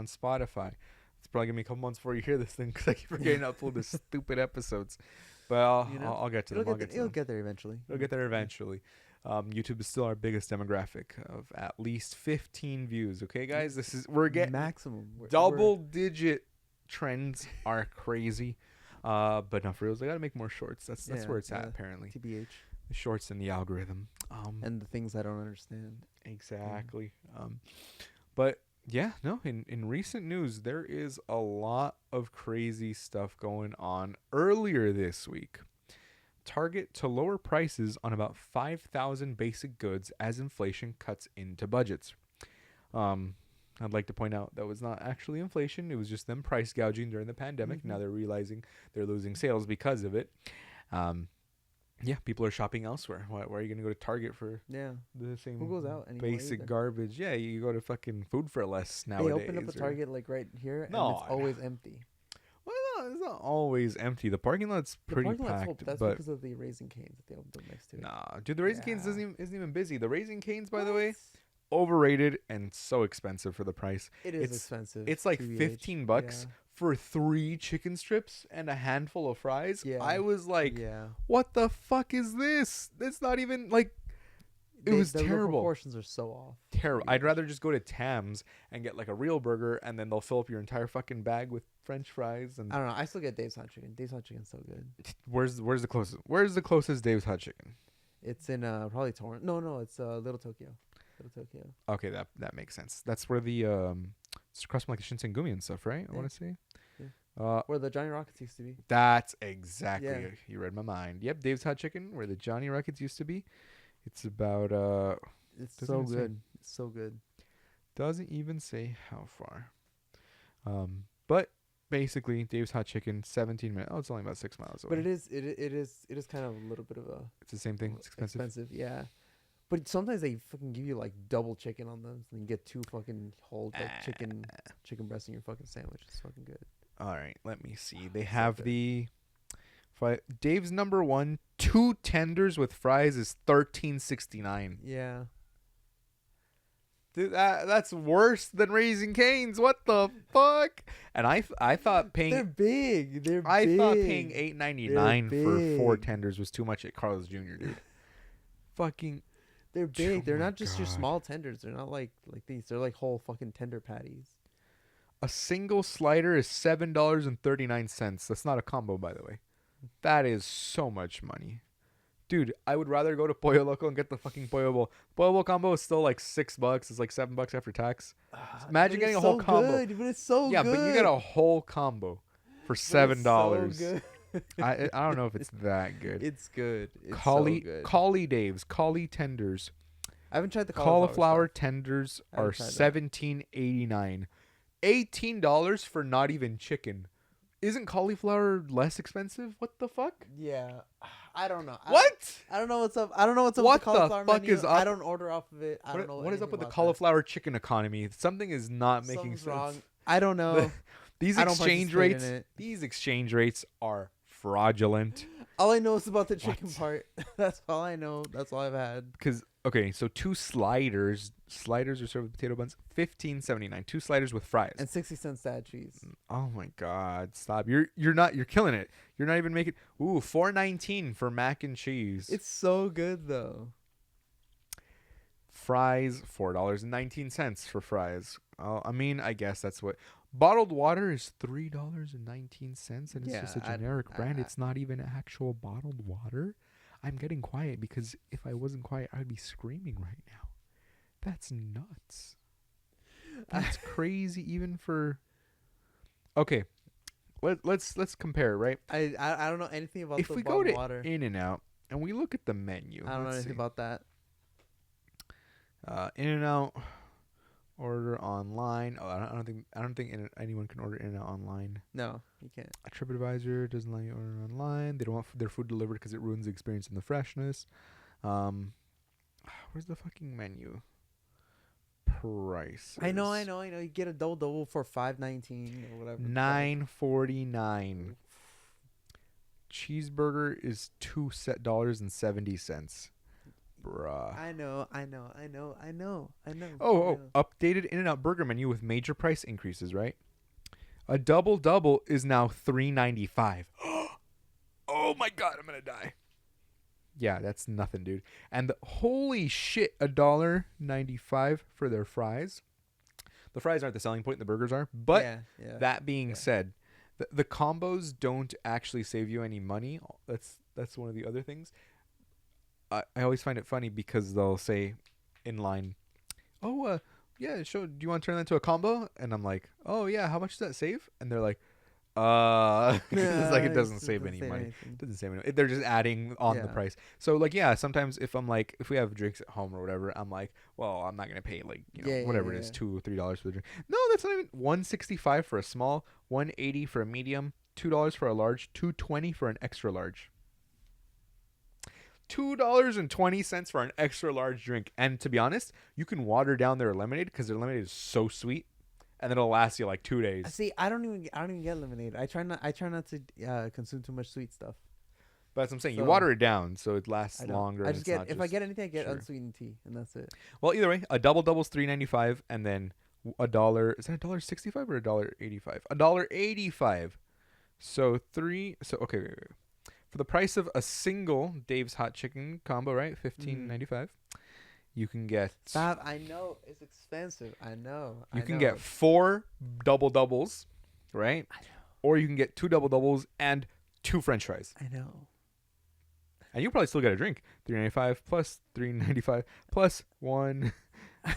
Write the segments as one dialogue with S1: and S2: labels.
S1: on Spotify. It's probably gonna be a couple months before you hear this thing because I keep forgetting to upload the stupid episodes. But I'll get to them.
S2: It'll get there eventually.
S1: It'll get there eventually. YouTube is still our biggest demographic of at least 15 views. Okay, guys, we're getting
S2: maximum.
S1: Double-digit trends are crazy. But no, for reals, I gotta make more shorts. That's where it's at apparently.
S2: TBH.
S1: The shorts and the algorithm.
S2: And the things I don't understand.
S1: Exactly. But yeah, no. In recent news, there is a lot of crazy stuff going on. Earlier this week, Target to lower prices on about 5,000 basic goods as inflation cuts into budgets. I'd like to point out that was not actually inflation. It was just them price gouging during the pandemic.
S2: Mm-hmm.
S1: Now they're realizing they're losing sales because of it. Yeah, people are shopping elsewhere. Why are you going to go to Target for the same
S2: Who goes out anymore
S1: basic
S2: either?
S1: garbage? Yeah, you go to fucking Food for Less nowadays.
S2: They open up a Target like right here, and
S1: No,
S2: it's always empty.
S1: Well, no, it's not always empty. The parking lot's pretty
S2: The parking lot's full,
S1: packed.
S2: but that's
S1: but
S2: because of the Raising Cane's that they opened up next to it.
S1: nah, dude, the Raising Cane's isn't even busy. The Raising Cane's, by the way,
S2: What?
S1: overrated and so expensive for the price.
S2: It is expensive.
S1: It's like
S2: TBH.
S1: $15 for 3 chicken strips and a handful of fries.
S2: Yeah.
S1: I was like,
S2: Yeah.
S1: what the fuck is this? It's not even like, it was
S2: The
S1: terrible.
S2: proportions are so off.
S1: Terrible. I'd rather just go to Tam's and get like a real burger, and then they'll fill up your entire fucking bag with French fries. And
S2: I don't know. I still get Dave's Hot Chicken. Dave's Hot Chicken's so good.
S1: where's the closest? Where's the closest Dave's Hot Chicken?
S2: It's in probably Torrance. No, it's Little Tokyo. Little Tokyo.
S1: Okay, that makes sense. That's where the it's across from like the Shinsengumi and stuff, right? I
S2: Yeah.
S1: want to say.
S2: Yeah. Where the Johnny Rockets used to be.
S1: That's exactly.
S2: Yeah.
S1: You read my mind. Yep, Dave's Hot Chicken, where the Johnny Rockets used to be. It's about
S2: It's
S1: Doesn't
S2: so
S1: even say.
S2: good. It's so good.
S1: doesn't even say how far. But basically, Dave's Hot Chicken, 17 minutes. Oh, it's only about 6 miles away.
S2: But it is kind of a little bit of a
S1: It's the same thing. It's expensive.
S2: yeah. But sometimes they fucking give you like double chicken on them, and you get 2 fucking whole like chicken breasts in your fucking sandwich. It's fucking good.
S1: All right, let me see. They
S2: So
S1: have
S2: good.
S1: the Dave's number 1, 2 tenders with fries is $13.69.
S2: Yeah.
S1: Dude, that's worse than Raising Cane's. What the fuck? And I thought paying
S2: They're big.
S1: I
S2: big.
S1: thought paying $8.99 for 4
S2: big.
S1: tenders was too much at Carl's Jr. Dude. Fucking
S2: They're big.
S1: Oh
S2: They're
S1: my
S2: not just your
S1: God.
S2: small tenders. They're not like these. They're like whole fucking tender patties.
S1: a single slider is $7.39. That's not a combo, by the way. That is so much money. Dude, I would rather go to Pollo Loco and get the fucking Pollo Bowl. Pollo Bowl combo is still like $6. It's like $7 after tax. Imagine
S2: But
S1: getting
S2: it's
S1: a whole
S2: so
S1: combo.
S2: Good, but it's so
S1: Yeah,
S2: good.
S1: but you get a whole combo for
S2: But it's
S1: $7.
S2: so good.
S1: I don't know if it's that good.
S2: It's good. It's
S1: Collie
S2: so good.
S1: Collie Dave's Collie tenders.
S2: I haven't tried the
S1: Cauliflower tenders
S2: I haven't
S1: are
S2: tried that.
S1: $17.89. $18 for not even chicken. Isn't cauliflower less expensive? What the fuck?
S2: Yeah, I don't know.
S1: What?
S2: I don't know what's up. I don't know what's up
S1: What
S2: with the cauliflower
S1: the fuck
S2: menu.
S1: is up?
S2: I don't order off of it. I
S1: What,
S2: don't know
S1: what is up
S2: anything
S1: with the
S2: about that.
S1: cauliflower chicken economy? Something is not making
S2: Something's
S1: sense.
S2: wrong. I don't know.
S1: These
S2: I don't
S1: exchange
S2: participate
S1: rates.
S2: in it.
S1: These exchange rates are fraudulent.
S2: All I know is about the chicken
S1: What?
S2: part. That's all I know. That's all I've had.
S1: Because okay, so 2 sliders. Sliders are served with potato buns. $15.79. 2 sliders with fries.
S2: And 60-cent sad cheese.
S1: Oh my God! Stop! You're killing it. You're not even making. Ooh, $4.19 for mac and cheese.
S2: It's so good though.
S1: Fries, $4.19 for fries. I mean, I guess that's what. Bottled water is $3.19, and it's
S2: Yeah,
S1: just a
S2: I-
S1: generic brand.
S2: I-
S1: It's not even actual bottled water. I'm getting quiet because if I wasn't quiet, I'd be screaming right now. That's nuts. That's crazy, even for. Okay, let's compare, right?
S2: I don't know anything about
S1: If
S2: the
S1: we go
S2: bottled
S1: to
S2: water.
S1: In-N-Out and we look at the menu,
S2: I don't know
S1: let's
S2: anything
S1: see.
S2: about that.
S1: In-N-Out, order online. Oh, I don't think anyone can order In-N-Out online.
S2: No, you can't.
S1: TripAdvisor doesn't let you order online. They don't want their food delivered because it ruins the experience and the freshness. Where's the fucking menu? Price.
S2: I know. You get a double for $5.19 or whatever.
S1: $9.49. Cheeseburger is $2.70. Bruh.
S2: I know.
S1: Oh, updated In-N-Out Burger menu with major price increases, right? A double is now $3.95. Oh my god, I'm gonna die. Yeah, that's nothing, dude. And holy shit, $1.95 for their fries. The fries aren't the selling point, the burgers are. But
S2: yeah.
S1: that being said, the combos don't actually save you any money. That's one of the other things. I always find it funny because they'll say in line, "Oh, yeah, do you want to turn that into a combo?" And I'm like, "Oh yeah, how much does that save?" And they're like, it's like it doesn't save any money.
S2: Anything.
S1: It doesn't save any. They're just adding on the
S2: Yeah.
S1: price. So like, yeah, sometimes if we have drinks at home or whatever, I'm like, well, I'm not gonna pay like whatever it is, $2 or $3 for the drink. No, that's not even $1.65 for a small, $1.80 for a medium, $2 for a large, $2.20 for an extra large. $2.20 for an extra large drink. And to be honest, you can water down their lemonade because their lemonade is so sweet, and it'll last you like 2 days.
S2: See, I don't even get lemonade. I try not to consume too much sweet stuff.
S1: But that's what I'm saying. You
S2: So-
S1: water it down so it lasts
S2: I don't.
S1: longer.
S2: I
S1: and
S2: just
S1: it's
S2: get
S1: not
S2: if I get anything, I get
S1: sure.
S2: unsweetened tea, and that's it.
S1: Well, either way, a double's $3.95, and then $1. Is that $1.65 or $1.85? $1.85. So okay, wait. For the price of a single Dave's Hot Chicken combo, right? $15.95. You can get.
S2: Stop! I know it's expensive. I know.
S1: You can get 4 doubles, right?
S2: I know.
S1: Or you can get 2 doubles and 2 French fries.
S2: I know.
S1: And you'll probably still get a drink. $3.95 plus $3.95 plus one.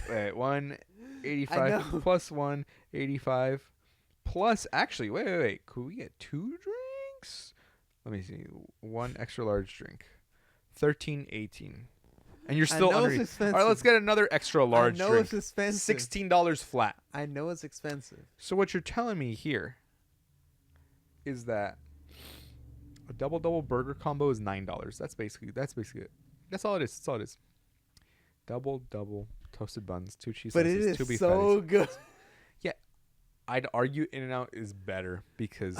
S1: Wait, $1.85 plus $1.85 plus. Actually, wait. Could we get 2 drinks? Let me see. 1 extra large drink. $13.18. And you're still
S2: I know
S1: under.
S2: it's
S1: All
S2: expensive.
S1: right, let's get another extra large
S2: I know
S1: drink.
S2: it's expensive.
S1: $16 flat.
S2: I know it's expensive.
S1: So what you're telling me here is that a double burger combo is $9. That's basically it. That's all it is. That's all it is. Double toasted buns, 2 cheese
S2: But
S1: slices,
S2: it
S1: 2
S2: is
S1: beef
S2: so
S1: patties.
S2: good.
S1: I'd argue In-N-Out is better because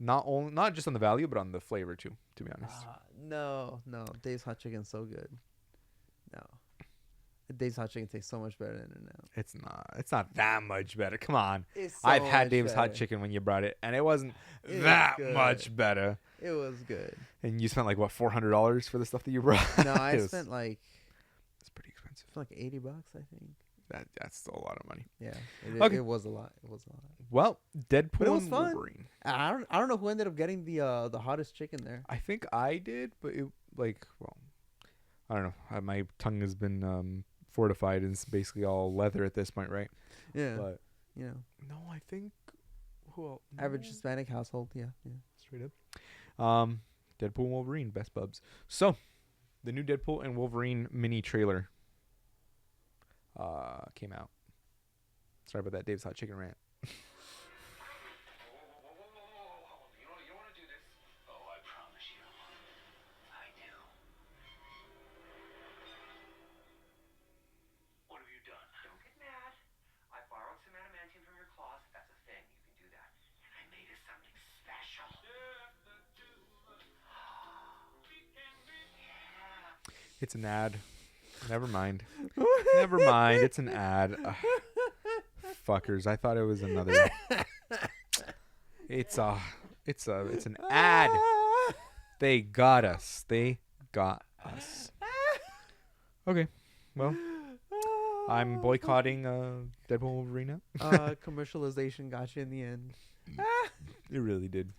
S1: not just on the value but on the flavor too. To be honest,
S2: No. Dave's Hot Chicken's so good. No. Dave's Hot Chicken tastes so much better than In-N-Out.
S1: it's not. It's not that much better. Come on.
S2: It's so
S1: I've had
S2: much
S1: Dave's Hot
S2: better.
S1: Chicken when you brought it, and it wasn't
S2: It was
S1: that
S2: good.
S1: much better.
S2: It was good.
S1: And you spent like what, $400 for the stuff that you brought?
S2: No, I
S1: It was-
S2: spent like
S1: It's pretty expensive.
S2: $80, I think.
S1: That's still a lot of money.
S2: Yeah.
S1: Okay.
S2: It was a lot.
S1: Well, Deadpool
S2: But it was
S1: and
S2: fun.
S1: Wolverine.
S2: I don't know who ended up getting the hottest chicken there.
S1: I think I did, but it I don't know. My tongue has been fortified and it's basically all leather at this point, right?
S2: Yeah.
S1: But
S2: You know,
S1: no, I think
S2: average Hispanic household. Yeah.
S1: straight up. Deadpool and Wolverine, best bubs. So, the new Deadpool and Wolverine mini trailer came out. Sorry about that Dave's Hot Chicken rant.
S3: You want to do this? Oh, I promise you. I do. What have you done? Don't get mad. I borrowed some adamantium from your closet. That's a thing. You can do that. And I made it something special. Yeah.
S1: It's an ad. Never mind. Never mind. It's an ad. Ugh. Fuckers. I thought it was another. It's an ad. They got us. Okay. Well, I'm boycotting Deadpool and Wolverine now.
S2: Commercialization got you in the end.
S1: It really did.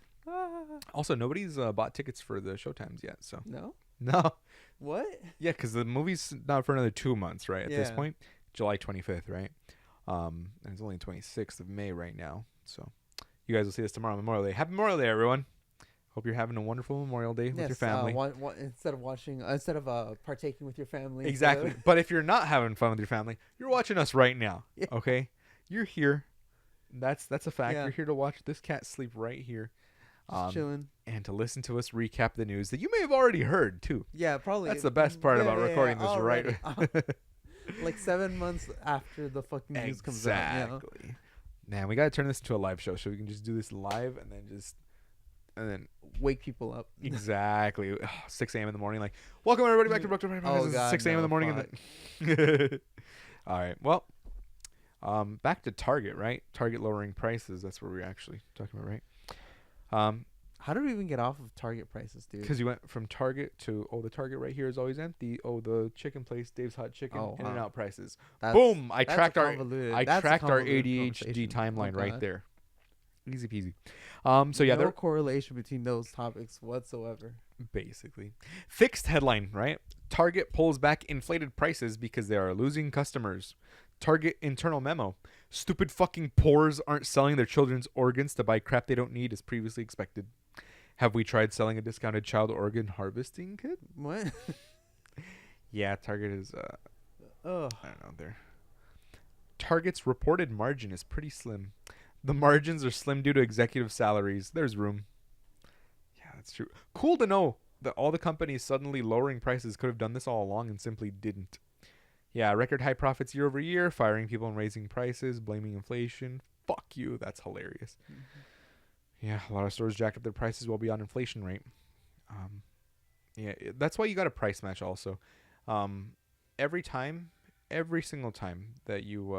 S1: Also, nobody's bought tickets for the showtimes yet, so.
S2: No?
S1: No.
S2: What?
S1: Yeah, because the movie's not for another 2 months, right? At this
S2: Yeah.
S1: point, July 25th, right? And it's only 26th of May right now. So, you guys will see this tomorrow, Memorial Day. Happy Memorial Day, everyone! Hope you're having a wonderful Memorial Day with your family.
S2: Instead of partaking with your family.
S1: Exactly. But if you're not having fun with your family, you're watching us right now.
S2: Yeah.
S1: Okay, you're here. That's a fact.
S2: Yeah.
S1: You're here to watch this cat sleep right here,
S2: Just chilling.
S1: and to listen to us recap the news that you may have already heard too.
S2: Yeah, probably.
S1: That's the best part about recording this
S2: already.
S1: right.
S2: Like 7 months after the fucking news comes out. You know?
S1: Exactly. Man, we gotta turn this into a live show so we can just do this live and then just and then
S2: Wake people up.
S1: exactly 6 a.m. in the morning. Like, welcome everybody back to Brook Prices.
S2: Oh,
S1: It's
S2: God,
S1: 6 a.m. in the
S2: no,
S1: morning. And all right. Well, back to Target, right? Target lowering prices. That's what we're actually talking about, right?
S2: How did we even get off of Target prices, dude?
S1: Because you went from Target to the Target right here is always empty. The chicken place, Dave's Hot Chicken,
S2: Oh,
S1: In and
S2: wow.
S1: Out prices.
S2: That's-
S1: Boom! I
S2: that's a
S1: tracked our
S2: convoluted-
S1: I
S2: that's a
S1: tracked our
S2: convoluted
S1: ADHD
S2: conversation.
S1: timeline
S2: Oh,
S1: right
S2: God.
S1: there. Easy peasy. So yeah,
S2: no
S1: they're
S2: correlation between those topics whatsoever.
S1: basically fixed headline, right? Target pulls back inflated prices because they are losing customers. Target internal memo: stupid fucking poors aren't selling their children's organs to buy crap they don't need as previously expected. Have we tried selling a discounted child organ harvesting kit?
S2: What?
S1: Yeah, Target is
S2: Oh,
S1: I don't know there. Target's reported margin is pretty slim. The margins are slim due to executive salaries. There's room. Yeah, that's true. Cool to know that all the companies suddenly lowering prices could have done this all along and simply didn't. Yeah, record high profits year over year, firing people and raising prices, blaming inflation. Fuck you. That's hilarious. Yeah, a lot of stores jacked up their prices well beyond inflation rate. That's why you got to price match also. Every single time that you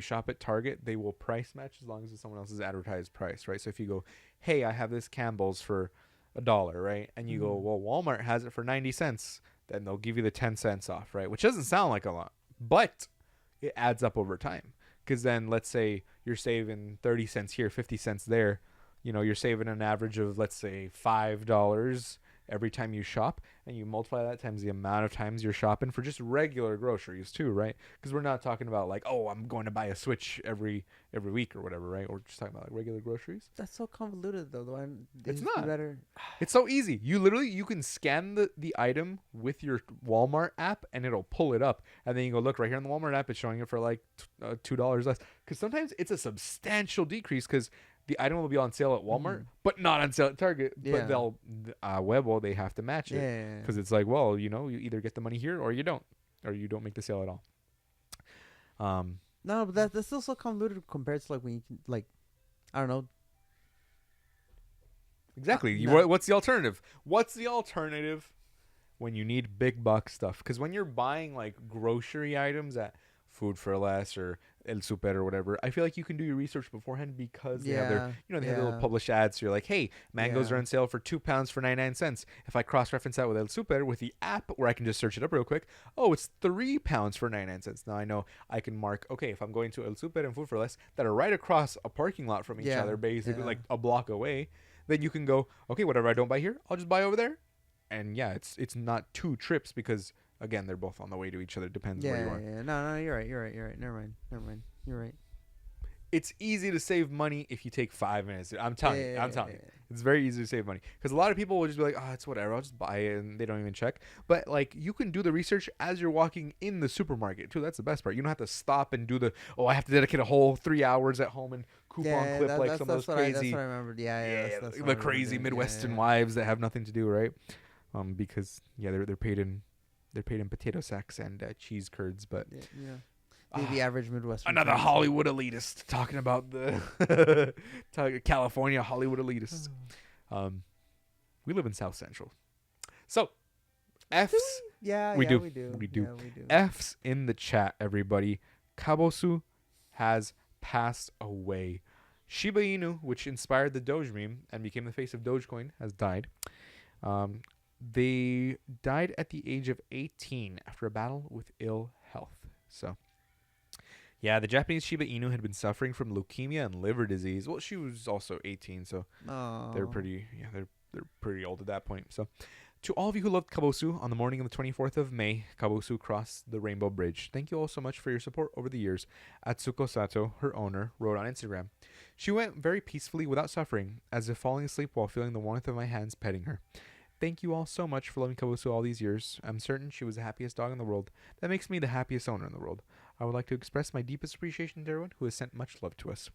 S1: shop at Target, they will price match as long as it's someone else's advertised price, right? So if you go, hey, I have this Campbell's for $1, right? And you go, well, Walmart has it for 90 cents, then they'll give you the 10 cents off, right? Which doesn't sound like a lot, but it adds up over time. Because then let's say you're saving 30 cents here, 50 cents there. You know, you're saving an average of, let's say, $5 every time you shop, and you multiply that times the amount of times you're shopping for just regular groceries too, right? Because we're not talking about like, oh, I'm going to buy a Switch every week or whatever, right? We're just talking about like regular groceries.
S2: that's so convoluted though.
S1: It's
S2: just
S1: not.
S2: better.
S1: It's so easy. You can scan the item with your Walmart app and it'll pull it up, and then you go look right here on the Walmart app. It's showing it for like $2 less. Because sometimes it's a substantial decrease because the item will be on sale at Walmart, but not on sale at Target.
S2: Yeah.
S1: But they'll Webo, they have to match it
S2: Yeah.
S1: because it's like, well, you know, you either get the money here or you don't make the sale at all.
S2: No, but that's still so convoluted compared to like when you can like, I don't know.
S1: Exactly.
S2: No.
S1: What's the alternative? What's the alternative when you need big buck stuff? Because when you're buying like grocery items at Food for Less or El Super or whatever, I feel like you can do your research beforehand because they have their, they have little published ads. So you're like, hey, mangoes are on sale for £2 for 99 cents. If I cross-reference that with El Super with the app where I can just search it up real quick, oh, it's £3 for 99 cents. Now I know I can mark, okay, if I'm going to El Super and Food for Less that are right across a parking lot from each other, basically like a block away, then you can go, okay, whatever I don't buy here, I'll just buy over there. And yeah, it's not 2 trips because again, they're both on the way to each other. Depends where you are.
S2: Yeah. No, you're right. Never mind. You're right.
S1: It's easy to save money if you take 5 minutes. I'm telling you. It's very easy to save money because a lot of people will just be like, oh, it's whatever. I'll just buy it, and they don't even check. But like, you can do the research as you're walking in the supermarket too. That's the best part. You don't have to stop and do I have to dedicate a whole 3 hours at home and coupon clip like some of those crazy.
S2: That's what I remembered. That's
S1: the crazy Midwestern wives that have nothing to do, right? Because they're paid in potato sacks and cheese curds, but
S2: the average Midwestern.
S1: another Hollywood elitist talking about the California Hollywood elitist. We live in South Central, so F's. We do.
S2: We do.
S1: We do.
S2: Yeah, we do.
S1: F's in the chat, everybody. Kabosu has passed away. Shiba Inu, which inspired the Doge meme and became the face of Dogecoin, has died. They died at the age of 18 after a battle with ill health. So, yeah, the Japanese Shiba Inu had been suffering from leukemia and liver disease. Well, she was also 18, so they're pretty old at that point. So, to all of you who loved Kabosu, on the morning of the 24th of May, Kabosu crossed the Rainbow Bridge. Thank you all so much for your support over the years. Atsuko Sato, her owner, wrote on Instagram, "She went very peacefully without suffering, as if falling asleep while feeling the warmth of my hands petting her. Thank you all so much for loving Kabosu all these years. I'm certain she was the happiest dog in the world. That makes me the happiest owner in the world. I would like to express my deepest appreciation to everyone who has sent much love to us."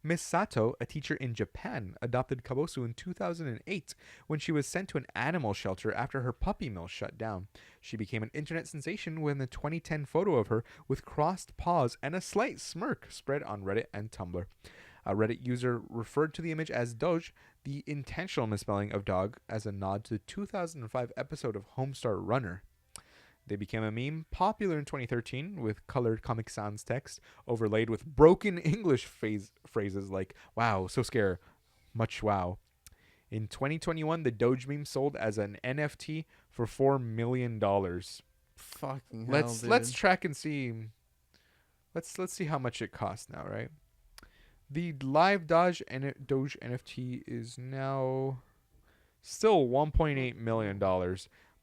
S1: Miss Sato, a teacher in Japan, adopted Kabosu in 2008 when she was sent to an animal shelter after her puppy mill shut down. She became an internet sensation when the 2010 photo of her with crossed paws and a slight smirk spread on Reddit and Tumblr. A Reddit user referred to the image as Doge, the intentional misspelling of dog, as a nod to the 2005 episode of Homestar Runner. They became a meme, popular in 2013, with colored Comic Sans text overlaid with broken English phrases like, wow, so scare, much wow. In 2021, the Doge meme sold as an NFT for $4 million.
S2: Fucking hell,
S1: Let's
S2: dude.
S1: track and see. Let's see how much it costs now, right? The live Doge NFT is now still $1.8 million,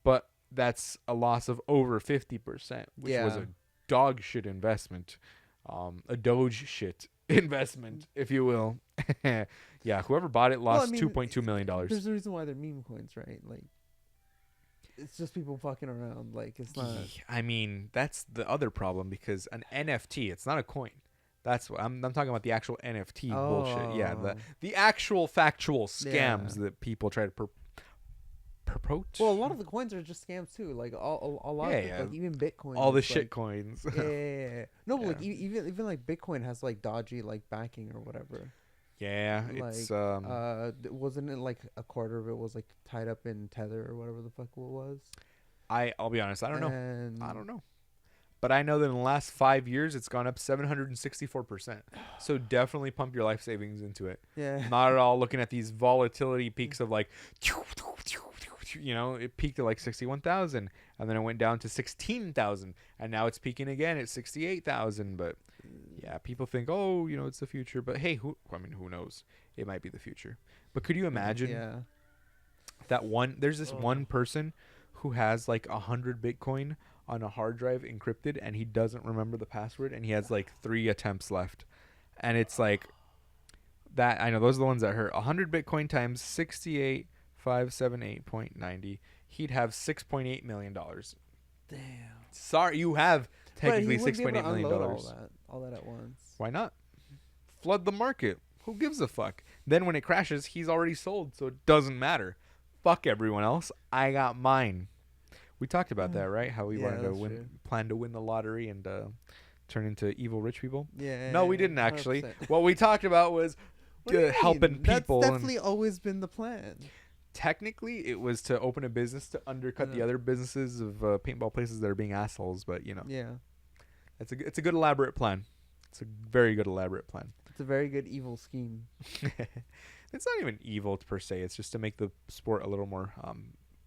S1: but that's a loss of over 50%, which was
S2: Yeah.
S1: a dog shit investment, a Doge shit investment, if you will. Yeah, whoever bought it
S2: Well, I
S1: lost
S2: mean,
S1: $2.2 million.
S2: There's a reason why they're meme coins, right? Like, it's just people fucking around. Like, it's not.
S1: I mean, that's the other problem because an NFT, it's not a coin. That's what I'm talking about, the actual NFT bullshit. Yeah,
S2: Oh.
S1: the actual factual scams
S2: Yeah.
S1: that people try to purport.
S2: Well, a lot of the coins are just scams too. Like, a lot
S1: Yeah,
S2: of it,
S1: yeah.
S2: like even Bitcoin.
S1: all the
S2: is,
S1: shit
S2: like,
S1: coins.
S2: yeah. No, but like
S1: Yeah.
S2: even like Bitcoin has like dodgy like backing or whatever.
S1: Yeah,
S2: Like,
S1: it's
S2: wasn't it like a quarter of it was like tied up in Tether or whatever the fuck it was?
S1: I'll be honest, I don't know.
S2: And
S1: I don't know. But I know that in the last 5 years it's gone up 764%. So definitely pump your life savings into it.
S2: Yeah.
S1: Not at all looking at these volatility peaks of like, you know, it peaked at like 61,000 and then it went down to 16,000 and now it's peaking again at 68,000. But yeah, people think, oh, you know, it's the future. But hey, who knows? It might be the future. But could you imagine
S2: Yeah.
S1: that there's this one person who has like 100 Bitcoin on a hard drive encrypted and he doesn't remember the password and he has like 3 attempts left. And it's like that. I know those are the ones that hurt. 100 Bitcoin times 68,578.90. He'd have $6.8 million.
S2: Damn.
S1: Sorry, you have technically
S2: But he wouldn't be able
S1: $6.8
S2: to
S1: million.
S2: unload all that at once.
S1: Why not? Flood the market. Who gives a fuck? Then when it crashes, he's already sold, so it doesn't matter. Fuck everyone else. I got mine. We talked about that, right? How we
S2: Yeah,
S1: wanted to
S2: that's
S1: win,
S2: true.
S1: plan to win the lottery and turn into evil rich people.
S2: Yeah.
S1: No, we didn't actually.
S2: 100%.
S1: What we talked about was
S2: What do you
S1: helping
S2: mean?
S1: people.
S2: That's
S1: and
S2: definitely always been the plan.
S1: technically, it was to open a business to undercut the
S2: Yeah.
S1: other businesses of paintball places that are being assholes. But you know,
S2: Yeah.
S1: it's a good elaborate plan. It's a very good elaborate plan.
S2: It's a very good evil scheme.
S1: It's not even evil per se. It's just to make the sport a little more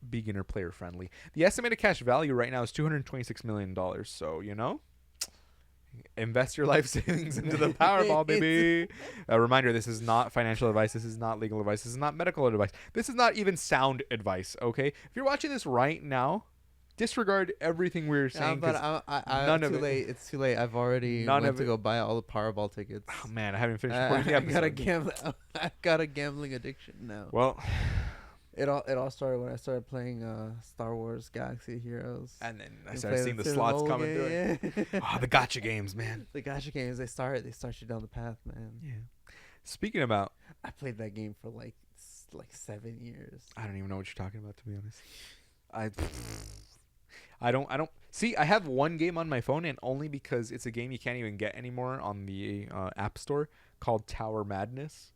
S1: beginner player friendly. The estimated cash value right now is $226 million. So, you know, invest your life savings into the Powerball, baby. A reminder, this is not financial advice. This is not legal advice. This is not medical advice. This is not even sound advice, okay? If you're watching this right now, disregard everything we're saying.
S2: but
S1: 'cause
S2: none of it. It's too late. I've already
S1: None
S2: went
S1: of
S2: to
S1: it-
S2: go buy all the Powerball tickets.
S1: oh, man, I haven't finished
S2: I
S1: recording the
S2: got a
S1: episode.
S2: I've got a gambling addiction now.
S1: Well,
S2: It all started when I started playing Star Wars Galaxy of Heroes.
S1: and then I
S2: And
S1: started
S2: play
S1: seeing the
S2: through
S1: slots
S2: whole
S1: coming through it.
S2: game, yeah.
S1: Oh, the gotcha games, man.
S2: The gacha games, they start you down the path, man.
S1: Yeah. Speaking about,
S2: I played that game for like 7 years.
S1: I don't even know what you're talking about, to be honest. I don't see. I have one game on my phone, and only because it's a game you can't even get anymore on the App Store called Tower Madness.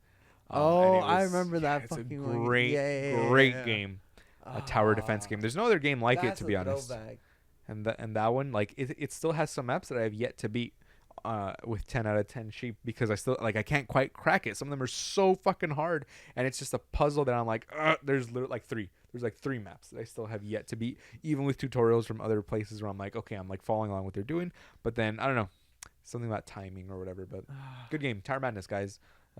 S1: And
S2: Oh,
S1: it
S2: I
S1: was-
S2: remember that
S1: it's
S2: fucking
S1: a
S2: one.
S1: great,
S2: Yeah,
S1: great
S2: yeah.
S1: game. A tower defense game. There's no other game like it,
S2: That's
S1: to
S2: a
S1: be honest.
S2: throwback.
S1: And that one, like, it still has some maps that I have yet to beat with 10 out of 10 sheep, because I can't quite crack it. Some of them are so fucking hard, and it's just a puzzle that I'm like, there's literally like three maps that I still have yet to beat, even with tutorials from other places where I'm like, okay, I'm like following along what they're doing, but then I don't know, something about timing or whatever. But good game, Tower Madness, guys.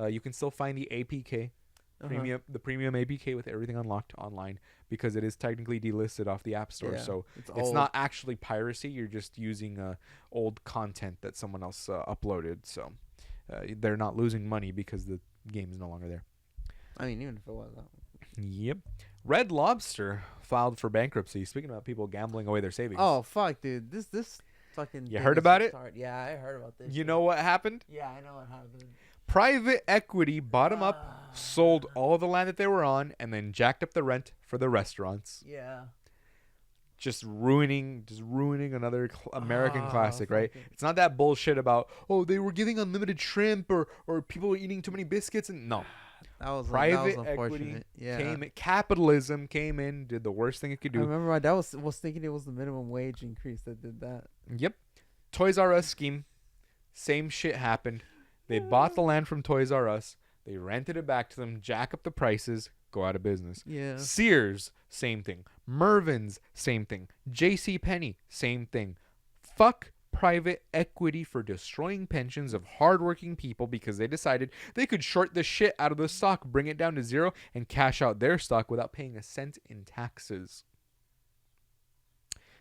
S1: You can still find the APK premium, the premium APK with everything unlocked online, because it is technically delisted off the App Store.
S2: Yeah,
S1: So
S2: it's
S1: it's
S2: old.
S1: not actually piracy. You're just using old content that someone else uploaded. So they're not losing money because the game is no longer there.
S2: I mean, even if it was that.
S1: Yep. Red Lobster filed for bankruptcy. Speaking about people gambling away their savings.
S2: Oh fuck, dude! This fucking.
S1: You
S2: thing
S1: heard
S2: is
S1: about it?
S2: retarded. Yeah, I heard about this.
S1: You
S2: shit.
S1: know what happened?
S2: Yeah, I know what happened.
S1: Private equity bought 'em up, sold all the land that they were on, and then jacked up the rent for the restaurants.
S2: Yeah.
S1: just ruining another American classic, right?
S2: fucking-
S1: It's not that bullshit about, oh, they were giving unlimited shrimp or people were eating too many biscuits, and no.
S2: That was
S1: Private
S2: that was
S1: equity
S2: unfortunate. Yeah.
S1: capitalism came in, did the worst thing it could
S2: I
S1: do.
S2: remember my dad was thinking it was the minimum wage increase that did that.
S1: Yep. Toys R Us scheme, same shit happened. They bought the land from Toys R Us, they rented it back to them, jack up the prices, go out of business.
S2: Yeah.
S1: Sears, same thing. Mervyn's, same thing. J.C. Penney, same thing. Fuck private equity for destroying pensions of hardworking people because they decided they could short the shit out of the stock, bring it down to zero, and cash out their stock without paying a cent in taxes.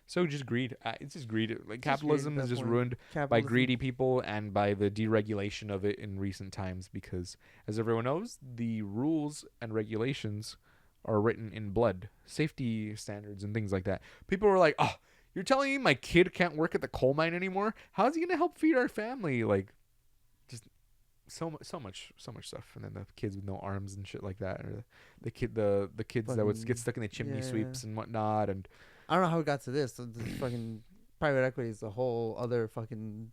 S1: So just greed. It's just greed. Like capitalism is just ruined by greedy people and by the deregulation of it in recent times because, as everyone knows, the rules and regulations are written in blood, safety standards and things like that. People were like, oh, you're telling me my kid can't work at the coal mine anymore? How's he going to help feed our family? Like, just so much stuff. And then the kids with no arms and shit like that. Or the kids that would get stuck in the chimney sweeps and whatnot. And
S2: I don't know how it got to this. This fucking private equity is a whole other fucking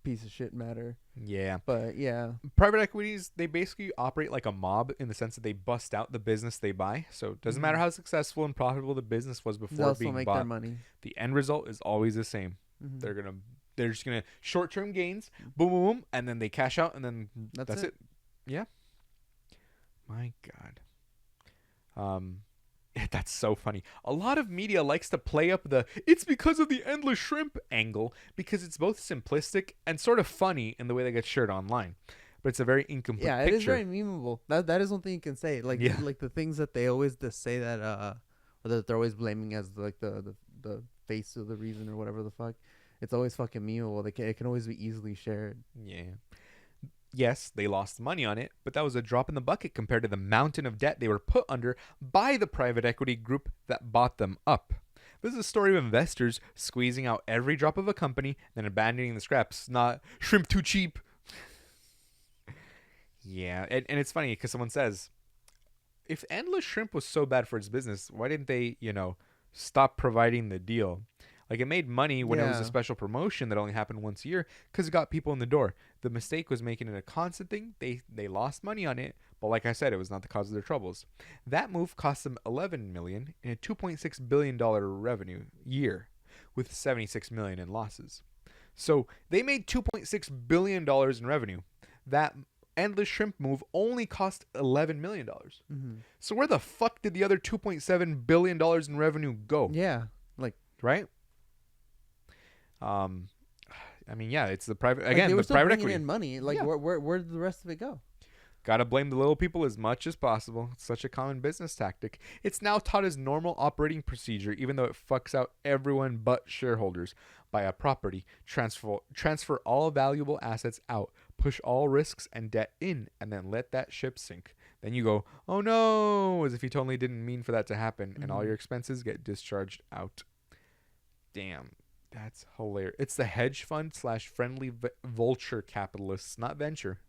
S2: piece of shit matter.
S1: yeah.
S2: But yeah,
S1: Private equities, they basically operate like a mob in the sense that they bust out the business they buy. So it doesn't matter how successful and profitable the business was
S2: they
S1: before
S2: also
S1: being
S2: make their
S1: bought.
S2: money.
S1: The end result is always the same.
S2: Mhm.
S1: They're just gonna short-term gains, boom, boom, boom, and then they cash out, and then that's it. Yeah. My God. That's so funny. A lot of media likes to play up the "it's because of the endless shrimp" angle because it's both simplistic and sort of funny in the way they get shared online. But it's a very incomplete
S2: Yeah,
S1: picture.
S2: it is very memeable. That is one thing you can say. Like
S1: Yeah.
S2: like the things that they always just say that or that they're always blaming as like the face of the reason or whatever the fuck. It's always fucking memeable. It can always be easily shared.
S1: Yeah. Yes, they lost money on it, but that was a drop in the bucket compared to the mountain of debt they were put under by the private equity group that bought them up. This is a story of investors squeezing out every drop of a company, then abandoning the scraps, not shrimp too cheap. Yeah, and it's funny because someone says, if Endless Shrimp was so bad for its business, why didn't they, stop providing the deal? Like, it made money when it was a
S2: Yeah.
S1: special promotion that only happened once a year because it got people in the door. The mistake was making it a constant thing. They lost money on it, but like I said, it was not the cause of their troubles. That move cost them $11 million in a $2.6 billion revenue year with $76 million in losses. So they made $2.6 billion in revenue. That Endless Shrimp move only cost $11 million.
S2: Mm-hmm.
S1: So where the fuck did the other $2.7 billion in revenue go?
S2: Yeah, like
S1: Right? I mean, yeah, it's the private
S2: like
S1: again.
S2: they were
S1: The
S2: still
S1: private
S2: bringing
S1: equity.
S2: in money. Like
S1: Yeah.
S2: where did the rest of it go?
S1: Gotta blame the little people as much as possible. It's such a common business tactic. It's now taught as normal operating procedure, even though it fucks out everyone but shareholders. Buy a property, transfer all valuable assets out, push all risks and debt in, and then let that ship sink. Then you go, oh no, as if you totally didn't mean for that to happen, and all
S2: Mhm.
S1: your expenses get discharged out. Damn. That's hilarious. It's the hedge fund / friendly vulture capitalists, not venture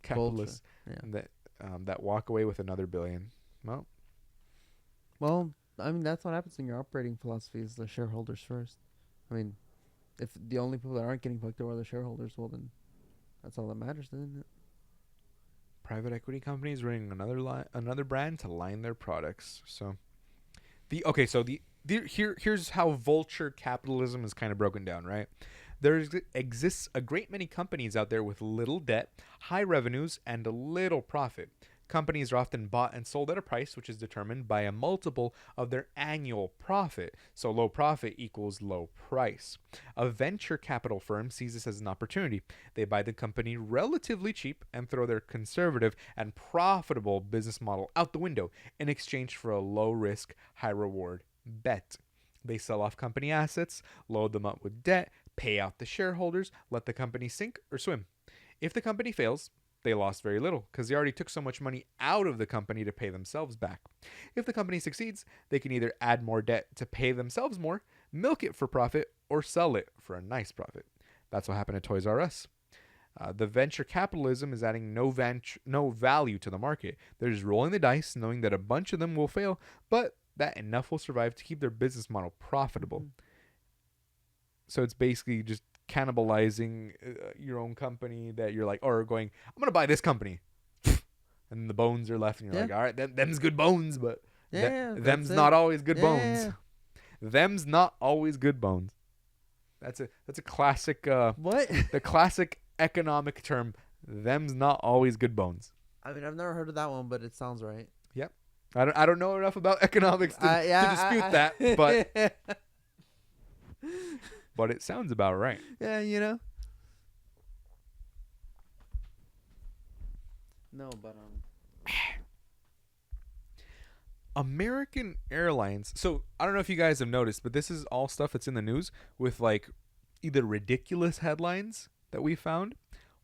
S1: capitalists,
S2: Yeah.
S1: that walk away with another billion. Well,
S2: Well, I mean that's what happens when your operating philosophy is the shareholders first. I mean, if the only people that aren't getting fucked over are the shareholders, well then, that's all that matters, isn't it?
S1: private equity companies running another brand to line their products. So here's how vulture capitalism is kind of broken down, right? There exists a great many companies out there with little debt, high revenues, and a little profit. Companies are often bought and sold at a price which is determined by a multiple of their annual profit. So low profit equals low price. A venture capital firm sees this as an opportunity. They buy the company relatively cheap and throw their conservative and profitable business model out the window in exchange for a low risk, high reward bet. They sell off company assets, load them up with debt, pay out the shareholders, let the company sink or swim. If the company fails, they lost very little because they already took so much money out of the company to pay themselves back. If the company succeeds, they can either add more debt to pay themselves more, milk it for profit, or sell it for a nice profit. That's what happened to Toys R Us. The venture capitalism is adding no value to the market. They're just rolling the dice, knowing that a bunch of them will fail, but that enough will survive to keep their business model profitable.
S2: Mhm.
S1: So it's basically just cannibalizing your own company that you're like, or going, I'm gonna buy this company, and the bones are left, and you're
S2: Yeah.
S1: like, all right, them's good bones, but
S2: Yeah,
S1: them's
S2: that's
S1: not
S2: it.
S1: always good
S2: Yeah,
S1: bones.
S2: yeah,
S1: Them's not always good bones. That's a classic
S2: What?
S1: the classic economic term. Them's not always good bones.
S2: I mean, I've never heard of that one, but it sounds right.
S1: I don't know enough about economics to dispute that, but it sounds about right.
S2: yeah, you know. No, but
S1: American Airlines. So I don't know if you guys have noticed, but this is all stuff that's in the news with like either ridiculous headlines that we found,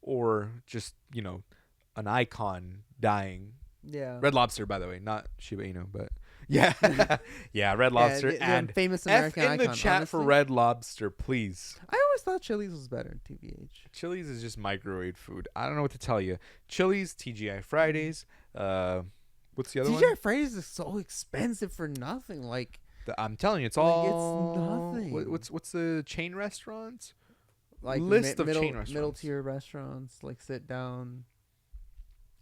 S1: or just an icon dying.
S2: yeah.
S1: Red Lobster, by the way, not Shiba Inu, but yeah, yeah, Red Lobster.
S2: the
S1: And
S2: famous
S1: F
S2: American
S1: in the
S2: icon,
S1: chat for
S2: honestly.
S1: Red Lobster, please.
S2: I always thought Chili's was better, TBH.
S1: Chili's is just microwave food. I don't know what to tell you. Chili's, TGI Fridays. What's the other one?
S2: TGI Fridays is so expensive for nothing. Like
S1: I'm telling you, it's
S2: Like, it's
S1: all.
S2: nothing.
S1: What's the chain restaurants?
S2: list
S1: of
S2: middle,
S1: chain
S2: middle
S1: restaurants.
S2: tier restaurants, like sit down.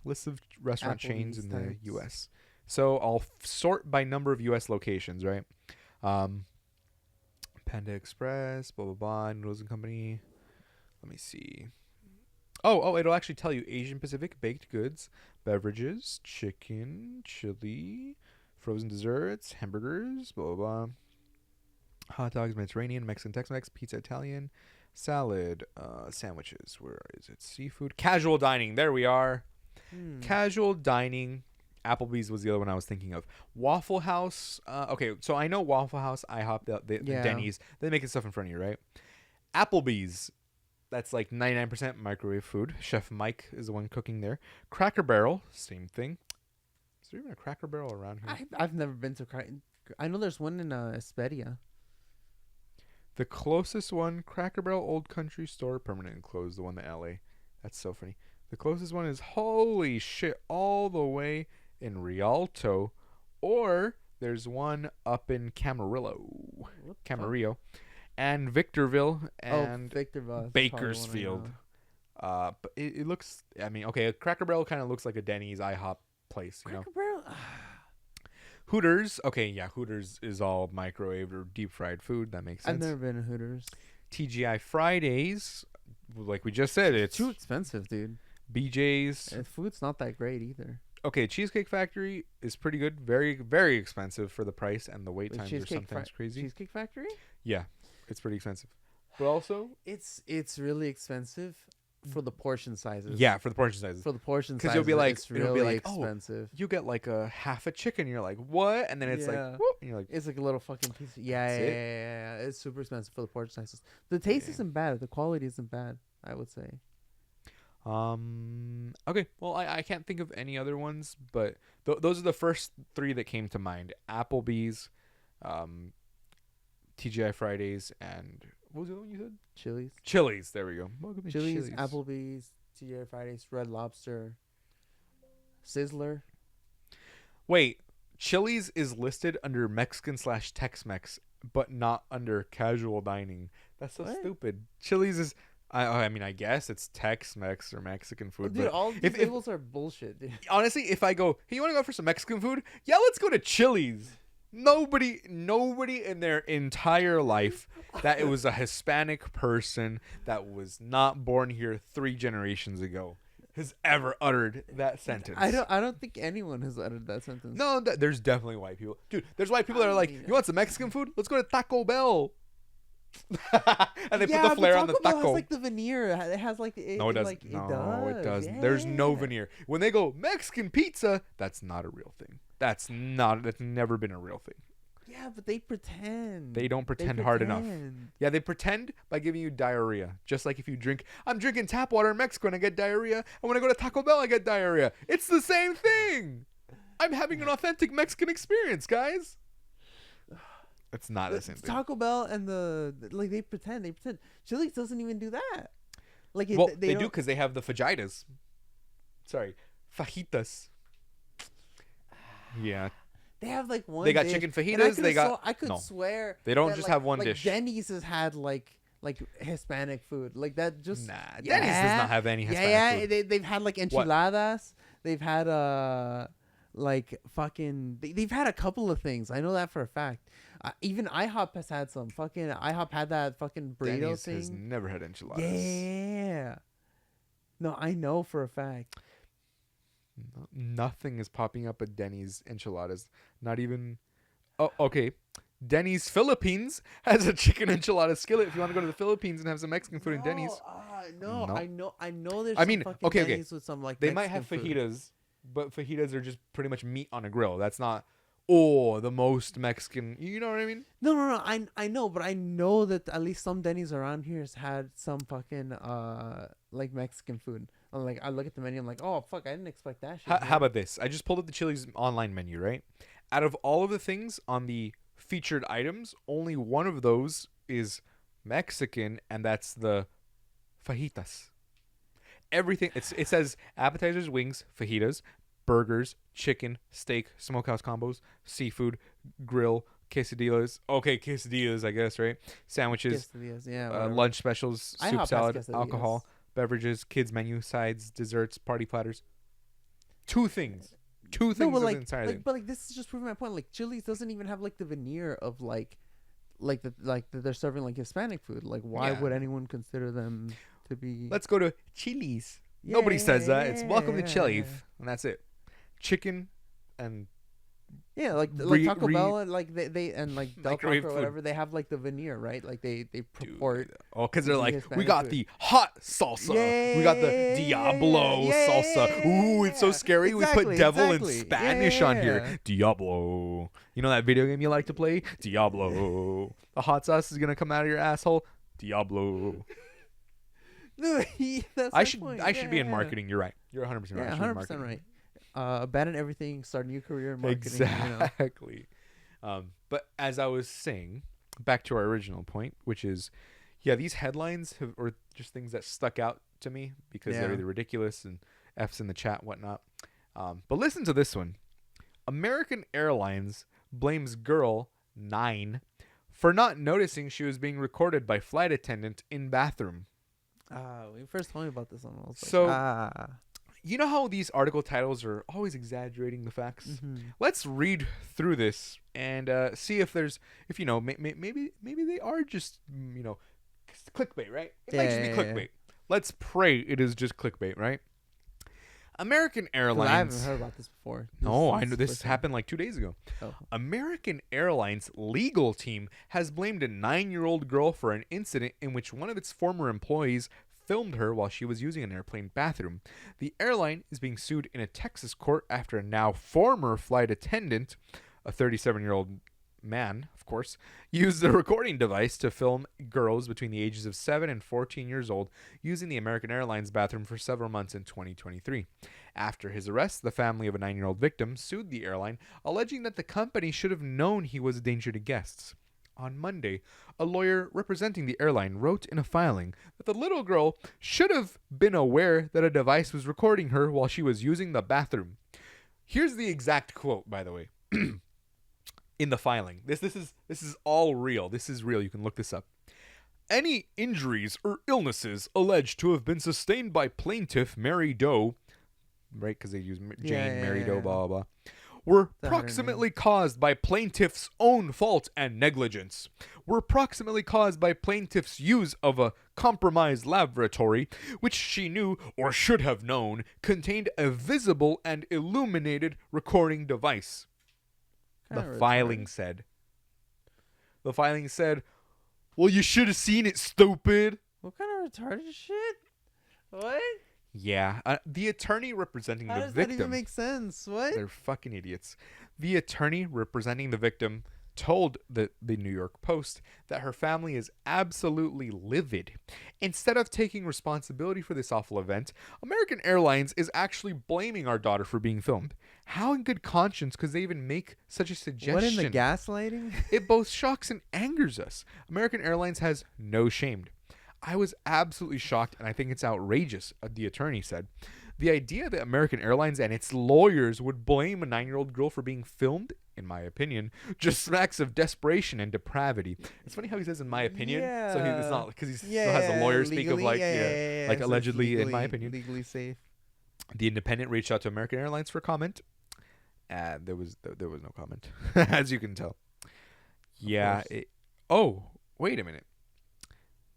S1: List of restaurant chains
S2: Applebee's
S1: in the
S2: types.
S1: U.S. So I'll sort by number of U.S. locations, right? Panda Express, blah blah blah, Noodles and Company. Let me see. Oh, it'll actually tell you Asian Pacific, baked goods, beverages, chicken, chili, frozen desserts, hamburgers, blah blah blah. Hot dogs, Mediterranean, Mexican, Tex-Mex, pizza, Italian, salad, sandwiches. Where is it? Seafood, casual dining. There we are. Casual dining. Applebee's was the other one I was thinking of. Waffle House. Okay, so I know Waffle House, IHOP, the
S2: Yeah.
S1: Denny's. They make stuff in front of you, right? Applebee's. That's like 99% microwave food. Chef Mike is the one cooking there. Cracker Barrel, same thing. Is there even a Cracker Barrel around here?
S2: I've never been to. I know there's one in Espedia.
S1: The closest one, Cracker Barrel Old Country Store, permanent closed. The one in LA. That's so funny. The closest one is, holy shit, all the way in Rialto, or there's one up in Camarillo,
S2: What the fuck?
S1: Camarillo, and Victorville, and
S2: Victorville. that's probably the one I
S1: Bakersfield.
S2: know.
S1: But it looks. I mean, okay, a Cracker Barrel kind of looks like a Denny's IHOP place, you know.
S2: Cracker Barrel.
S1: Hooters, okay, yeah, Hooters is all microwaved or deep fried food. That makes
S2: I've
S1: sense.
S2: never been to Hooters.
S1: TGI Fridays, like we just said, it's
S2: Too expensive, dude.
S1: BJ's.
S2: And food's not that great either.
S1: Okay, Cheesecake Factory is pretty good. Very, very expensive for the price, and the wait
S2: Wait,
S1: times are sometimes crazy.
S2: Cheesecake Factory?
S1: Yeah, it's pretty expensive. But also,
S2: It's really expensive for the portion sizes.
S1: yeah, for the portion sizes.
S2: For the portion
S1: 'Cause
S2: sizes,
S1: you'll be like-
S2: it's
S1: it'll be
S2: really
S1: like, oh,
S2: expensive.
S1: You get like a half a chicken, you're like, what? And then it's
S2: Yeah.
S1: like, whoop, and you're like,
S2: It's like a little fucking piece. Yeah,
S1: That's
S2: yeah,
S1: it?
S2: yeah. It's super expensive for the portion sizes. The taste
S1: Yeah.
S2: isn't bad. The quality isn't bad, I would say.
S1: Okay, well, I can't think of any other ones, but those are the first three that came to mind: Applebee's, TGI Fridays, and what was the other one you said?
S2: Chili's.
S1: Chili's. There we go. Welcome to
S2: Chili's, Applebee's, TGI Fridays, Red Lobster, Sizzler.
S1: Wait, Chili's is listed under Mexican / Tex-Mex, but not under casual dining. That's so
S2: What?
S1: stupid. Chili's is, I mean, I guess it's Tex-Mex or Mexican food.
S2: Dude,
S1: but
S2: all these
S1: if-
S2: labels are bullshit, dude.
S1: honestly, if I go, hey, you want to go for some Mexican food? Yeah, let's go to Chili's. Nobody in their entire life that it was a Hispanic person that was not born here 3 generations ago has ever uttered that sentence.
S2: I don't think anyone has uttered that sentence.
S1: No, there's definitely white people. Dude, there's white people that are like,
S2: mean,
S1: you want some Mexican food? Let's go to Taco Bell. And they
S2: yeah,
S1: put the flare
S2: but
S1: on the
S2: Taco Bell
S1: taco.
S2: has like the veneer. It has like
S1: No, it doesn't.
S2: Like,
S1: No, it doesn't.
S2: Yeah.
S1: There's no veneer. When they go Mexican pizza, that's not a real thing. That's never been a real thing.
S2: Yeah, but they pretend.
S1: They don't pretend hard enough.
S2: pretend.
S1: Yeah, they pretend by giving you diarrhea. Just like if you drink, I'm drinking tap water in Mexico and I get diarrhea. And when I go to Taco Bell, I get diarrhea. It's the same thing. I'm having an authentic Mexican experience, guys. It's not the same thing.
S2: Taco Bell and like they pretend. Chili's doesn't even do that. Like
S1: Well, they do
S2: don't-
S1: because they have the fajitas. Sorry, fajitas. Yeah,
S2: They have like one.
S1: They got
S2: dish,
S1: chicken
S2: and
S1: fajitas, they got-
S2: I could
S1: no.
S2: swear
S1: They don't
S2: that,
S1: just
S2: like-
S1: have one
S2: like
S1: dish.
S2: Denny's has had like Hispanic food, like that. Just
S1: Nah, Denny's does not have any Hispanic food.
S2: They've had like enchiladas. They've had like fucking. They've had a couple of things. I know that for a fact. Even IHOP has had some. Fucking IHOP had that fucking burrito
S1: Denny's has
S2: thing.
S1: never had enchiladas.
S2: Yeah. No, I know for a fact.
S1: Nothing is popping up at Denny's enchiladas. Not even. Oh, okay. Denny's Philippines has a chicken enchilada skillet. If you want to go to the Philippines and have some Mexican food in Denny's,
S2: No,
S1: No.
S2: I know. There's.
S1: I
S2: some
S1: mean,
S2: fucking
S1: okay.
S2: Denny's with some like
S1: they might have
S2: Mexican food.
S1: fajitas, but fajitas are just pretty much meat on a grill. That's not the most Mexican. You know what I mean?
S2: No. I know, but I know that at least some Denny's around here has had some fucking like Mexican food. I'm like, I look at the menu, I'm like, oh fuck, I didn't expect that shit.
S1: How about this? I just pulled up the Chili's online menu, right? Out of all of the things on the featured items, only one of those is Mexican, and that's the fajitas. Everything it says appetizers, wings, fajitas, burgers, chicken, steak, smokehouse combos, seafood, grill, quesadillas. Okay, quesadillas, I guess, right? Sandwiches,
S2: Quesadillas, yeah. whatever.
S1: lunch specials,
S2: IHOP
S1: soup
S2: has
S1: salad,
S2: quesadillas.
S1: alcohol, beverages, kids menu, sides, desserts, party platters. Two things
S2: No,
S1: of
S2: but
S1: the
S2: like,
S1: entire thing.
S2: but like this is just proving my point. Like Chili's doesn't even have like the veneer of that they're serving like Hispanic food. Like why
S1: Yeah.
S2: would anyone consider them to be?
S1: Let's go to Chili's. Nobody says that. It's welcome to Chili's, and that's it. Chicken and
S2: Yeah, like
S1: Re-
S2: Taco
S1: re-
S2: Bell, like they and like Del
S1: Microwave
S2: Taco or
S1: food.
S2: whatever, they have like the veneer, right? Like they purport.
S1: because they're
S2: the
S1: like, we
S2: Hispanic
S1: got
S2: food.
S1: the hot salsa, we got the Diablo salsa. Ooh, it's so scary. we
S2: Exactly,
S1: put devil in
S2: exactly.
S1: Spanish on
S2: Yeah.
S1: here. Diablo. You know that video game you like to play? Diablo. The hot sauce is gonna come out of your asshole. Diablo.
S2: No, that's
S1: I
S2: my
S1: should
S2: point.
S1: I should be in
S2: Yeah.
S1: marketing. You're right. You're 100% right. I
S2: Yeah,
S1: should be in
S2: 100%
S1: marketing.
S2: right. Abandon everything, start a new career in marketing. You know?
S1: Exactly. But as I was saying, back to our original point, which is, yeah, these headlines are just things that stuck out to me because they're
S2: Yeah.
S1: either ridiculous and F's in the chat, whatnot. But listen to this one. American Airlines blames girl 9 for not noticing she was being recorded by flight attendant in bathroom.
S2: When you first told me about this one, I was like,
S1: So- You know how these article titles are always exaggerating the facts?
S2: mhm.
S1: Let's read through this and see if you know, maybe they are just, you know, clickbait, right? It might just be
S2: Yeah.
S1: clickbait. Let's pray it is just clickbait, right? American
S2: 'Cause
S1: Airlines.
S2: I haven't heard about this before.
S1: No, I know
S2: is
S1: this
S2: first
S1: happened like 2 days ago.
S2: time. Oh.
S1: American Airlines legal team has blamed a 9-year-old girl for an incident in which one of its former employees filmed her while she was using an airplane bathroom. The airline is being sued in a Texas court after a now former flight attendant, a 37-year-old man, of course, used a recording device to film girls between the ages of 7 and 14 years old using the American Airlines bathroom for several months in 2023. After his arrest, the family of a 9-year-old victim sued the airline, alleging that the company should have known he was a danger to guests. On Monday, a lawyer representing the airline wrote in a filing that the little girl should have been aware that a device was recording her while she was using the bathroom. Here's the exact quote, by the way, in the filing. This is all real. This is real. You can look this up. Any injuries or illnesses alleged to have been sustained by plaintiff Mary Doe, right? Because they use Jane, Mary Doe, blah, blah, blah, were
S2: That her name.
S1: proximately caused by plaintiff's own fault and negligence. Were proximately caused by plaintiff's use of a compromised laboratory, which she knew or should have known contained a visible and illuminated recording device.
S2: Kinda
S1: The filing
S2: retarded.
S1: said. The filing said, well, you should have seen it, stupid.
S2: What kind of retarded shit? What?
S1: Yeah, the attorney representing
S2: How
S1: the
S2: does that even
S1: victim.
S2: make sense? What?
S1: They're fucking idiots. The attorney representing the victim told the New York Post that her family is absolutely livid. Instead of taking responsibility for this awful event, American Airlines is actually blaming our daughter for being filmed. How in good conscience could they even make such a suggestion?
S2: What in the gaslighting?
S1: It both shocks and angers us. American Airlines has no shame. I was absolutely shocked, and I think it's outrageous, the attorney said. The idea that American Airlines and its lawyers would blame a 9-year-old girl for being filmed in my opinion, just smacks of desperation and depravity. It's funny how he says, in my opinion. So it's not because he still has a lawyer speak of like, like
S2: so it's
S1: allegedly, in my opinion.
S2: legally safe.
S1: The Independent reached out to American Airlines for comment. There was no comment, as you can tell. Yeah. Oh, wait a minute.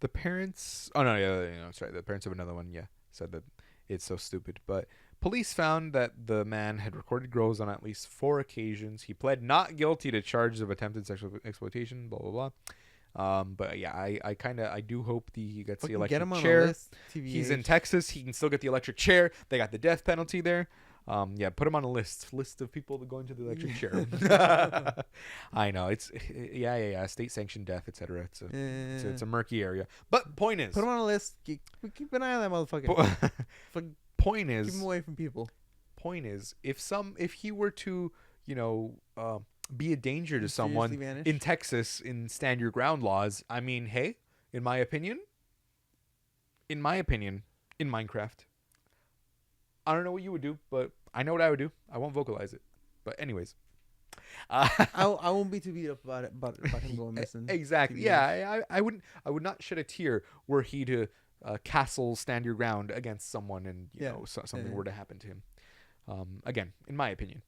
S1: The parents. Oh no, yeah, that's right. The parents of another one, said that it's so stupid. But police found that the man had recorded grills on at least 4 occasions. He pled not guilty to charges of attempted sexual exploitation. Blah blah blah. But yeah, I do hope he gets the
S2: Fucking
S1: electric
S2: get him on
S1: chair.
S2: a list,
S1: He's in
S2: TVH.
S1: Texas. He can still get the electric chair. They got the death penalty there. Put him on a list of people that go into the electric chair. I know it's state sanctioned death, etc. It's a murky area. But point is,
S2: Put him on a list. Keep an eye on that motherfucker.
S1: point
S2: Keep him
S1: is,
S2: away from people.
S1: if he were to be a danger to someone
S2: Mysteriously vanish.
S1: in Texas in stand your ground laws, I mean, hey, in my opinion, in Minecraft. I don't know what you would do, but I know what I would do. I won't vocalize it. But anyways.
S2: I won't be too beat up about it, about him going missing.
S1: Exactly.
S2: TBH.
S1: Yeah, I would not shed a tear were he to castle stand your ground against someone and something were to happen to him. Again, in my opinion.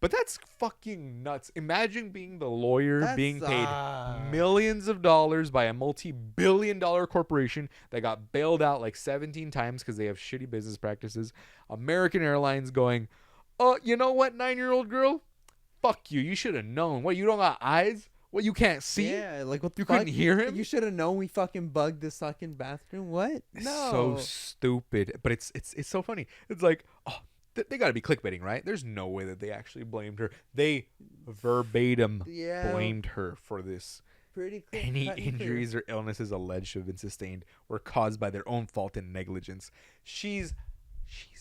S1: But that's fucking nuts. Imagine being the lawyer being paid millions of dollars by a multi-billion-dollar corporation that got bailed out like 17 times because they have shitty business practices. American Airlines going, oh, you know what, 9-year-old girl? Fuck you. You should have known. What, you don't got eyes? What, you can't see?
S2: Yeah, like what the
S1: You
S2: fuck?
S1: couldn't hear him?
S2: You should have known we fucking bugged this fucking bathroom. What?
S1: It's
S2: No.
S1: so stupid. But it's so funny. It's like, oh, they got to be clickbaiting, right? There's no way that they actually blamed her. They verbatim blamed her for this.
S2: Pretty clear.
S1: Any
S2: cut and clear.
S1: injuries or illnesses alleged to have been sustained were caused by their own fault and negligence. She's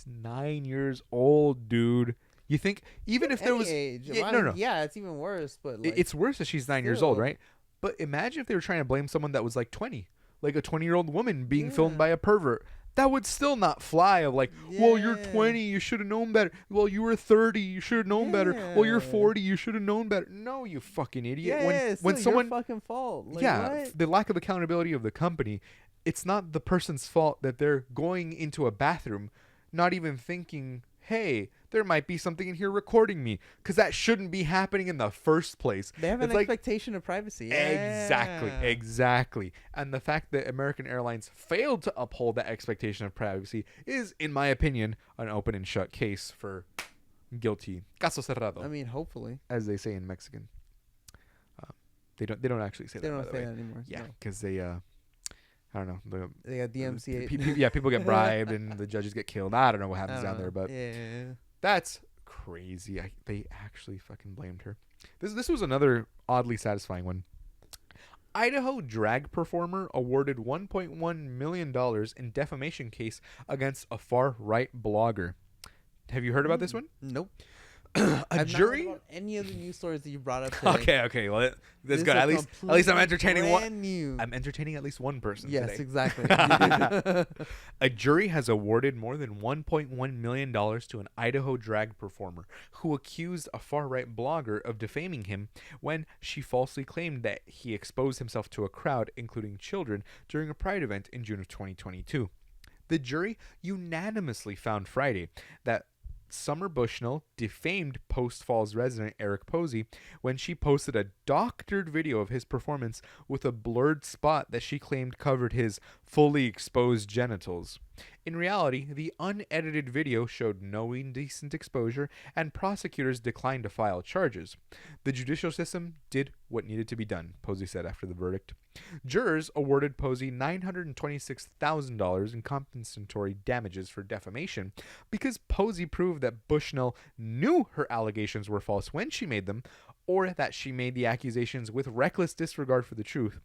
S1: 9 years old, dude. You think even if there
S2: Any
S1: was
S2: age.
S1: Yeah,
S2: I
S1: no,
S2: mean,
S1: no.
S2: Yeah, it's even worse. But like,
S1: It's worse that she's 9 years old,
S2: still.
S1: right? But imagine if they were trying to blame someone that was like 20, like a 20-year-old woman being filmed
S2: Yeah.
S1: by a pervert. That would still not fly. Of like, well, you're
S2: Yeah.
S1: 20, you should have known better. Well, you were 30, you should have known better. Well, you're
S2: Yeah.
S1: 40, you should have known better. No, you fucking idiot.
S2: yeah,
S1: when
S2: it's
S1: when
S2: still
S1: someone,
S2: your fucking fault. Like, what?
S1: the lack of accountability of the company, it's not the person's fault that they're going into a bathroom, not even thinking, hey, there might be something in here recording me, because that shouldn't be happening in the first place.
S2: They have an
S1: It's like-
S2: expectation of privacy.
S1: Exactly. And the fact that American Airlines failed to uphold that expectation of privacy is, in my opinion, an open and shut case for guilty. Caso cerrado,
S2: I mean, hopefully
S1: as they say in Mexican. They don't actually say
S2: they
S1: that.
S2: don't
S1: by the
S2: say
S1: way.
S2: that anymore.
S1: Yeah,
S2: no.
S1: because they I don't know.
S2: They got DMCA.
S1: People get bribed and the judges get killed. I don't know what happens down there, but
S2: yeah.
S1: that's crazy. They actually fucking blamed her. This was another oddly satisfying one. Idaho drag performer awarded $1.1 million in defamation case against a far-right blogger. Have you heard about this one?
S2: Nope.
S1: A
S2: I've
S1: jury?
S2: Not heard about any of the news stories that you brought up today.
S1: Okay. Well, that's
S2: This
S1: good.
S2: is
S1: At least I'm
S2: completely
S1: entertaining one.
S2: brand new.
S1: I'm entertaining at least one person
S2: Yes,
S1: today.
S2: exactly.
S1: A jury has awarded more than $1.1 million to an Idaho drag performer who accused a far-right blogger of defaming him when she falsely claimed that he exposed himself to a crowd, including children, during a Pride event in June of 2022. The jury unanimously found Friday that Summer Bushnell defamed Post Falls resident Eric Posey when she posted a doctored video of his performance with a blurred spot that she claimed covered his fully exposed genitals. In reality, the unedited video showed no indecent exposure, and prosecutors declined to file charges. The judicial system did what needed to be done, Posey said after the verdict. Jurors awarded Posey $926,000 in compensatory damages for defamation because Posey proved that Bushnell knew her allegations were false when she made them, or that she made the accusations with reckless disregard for the truth.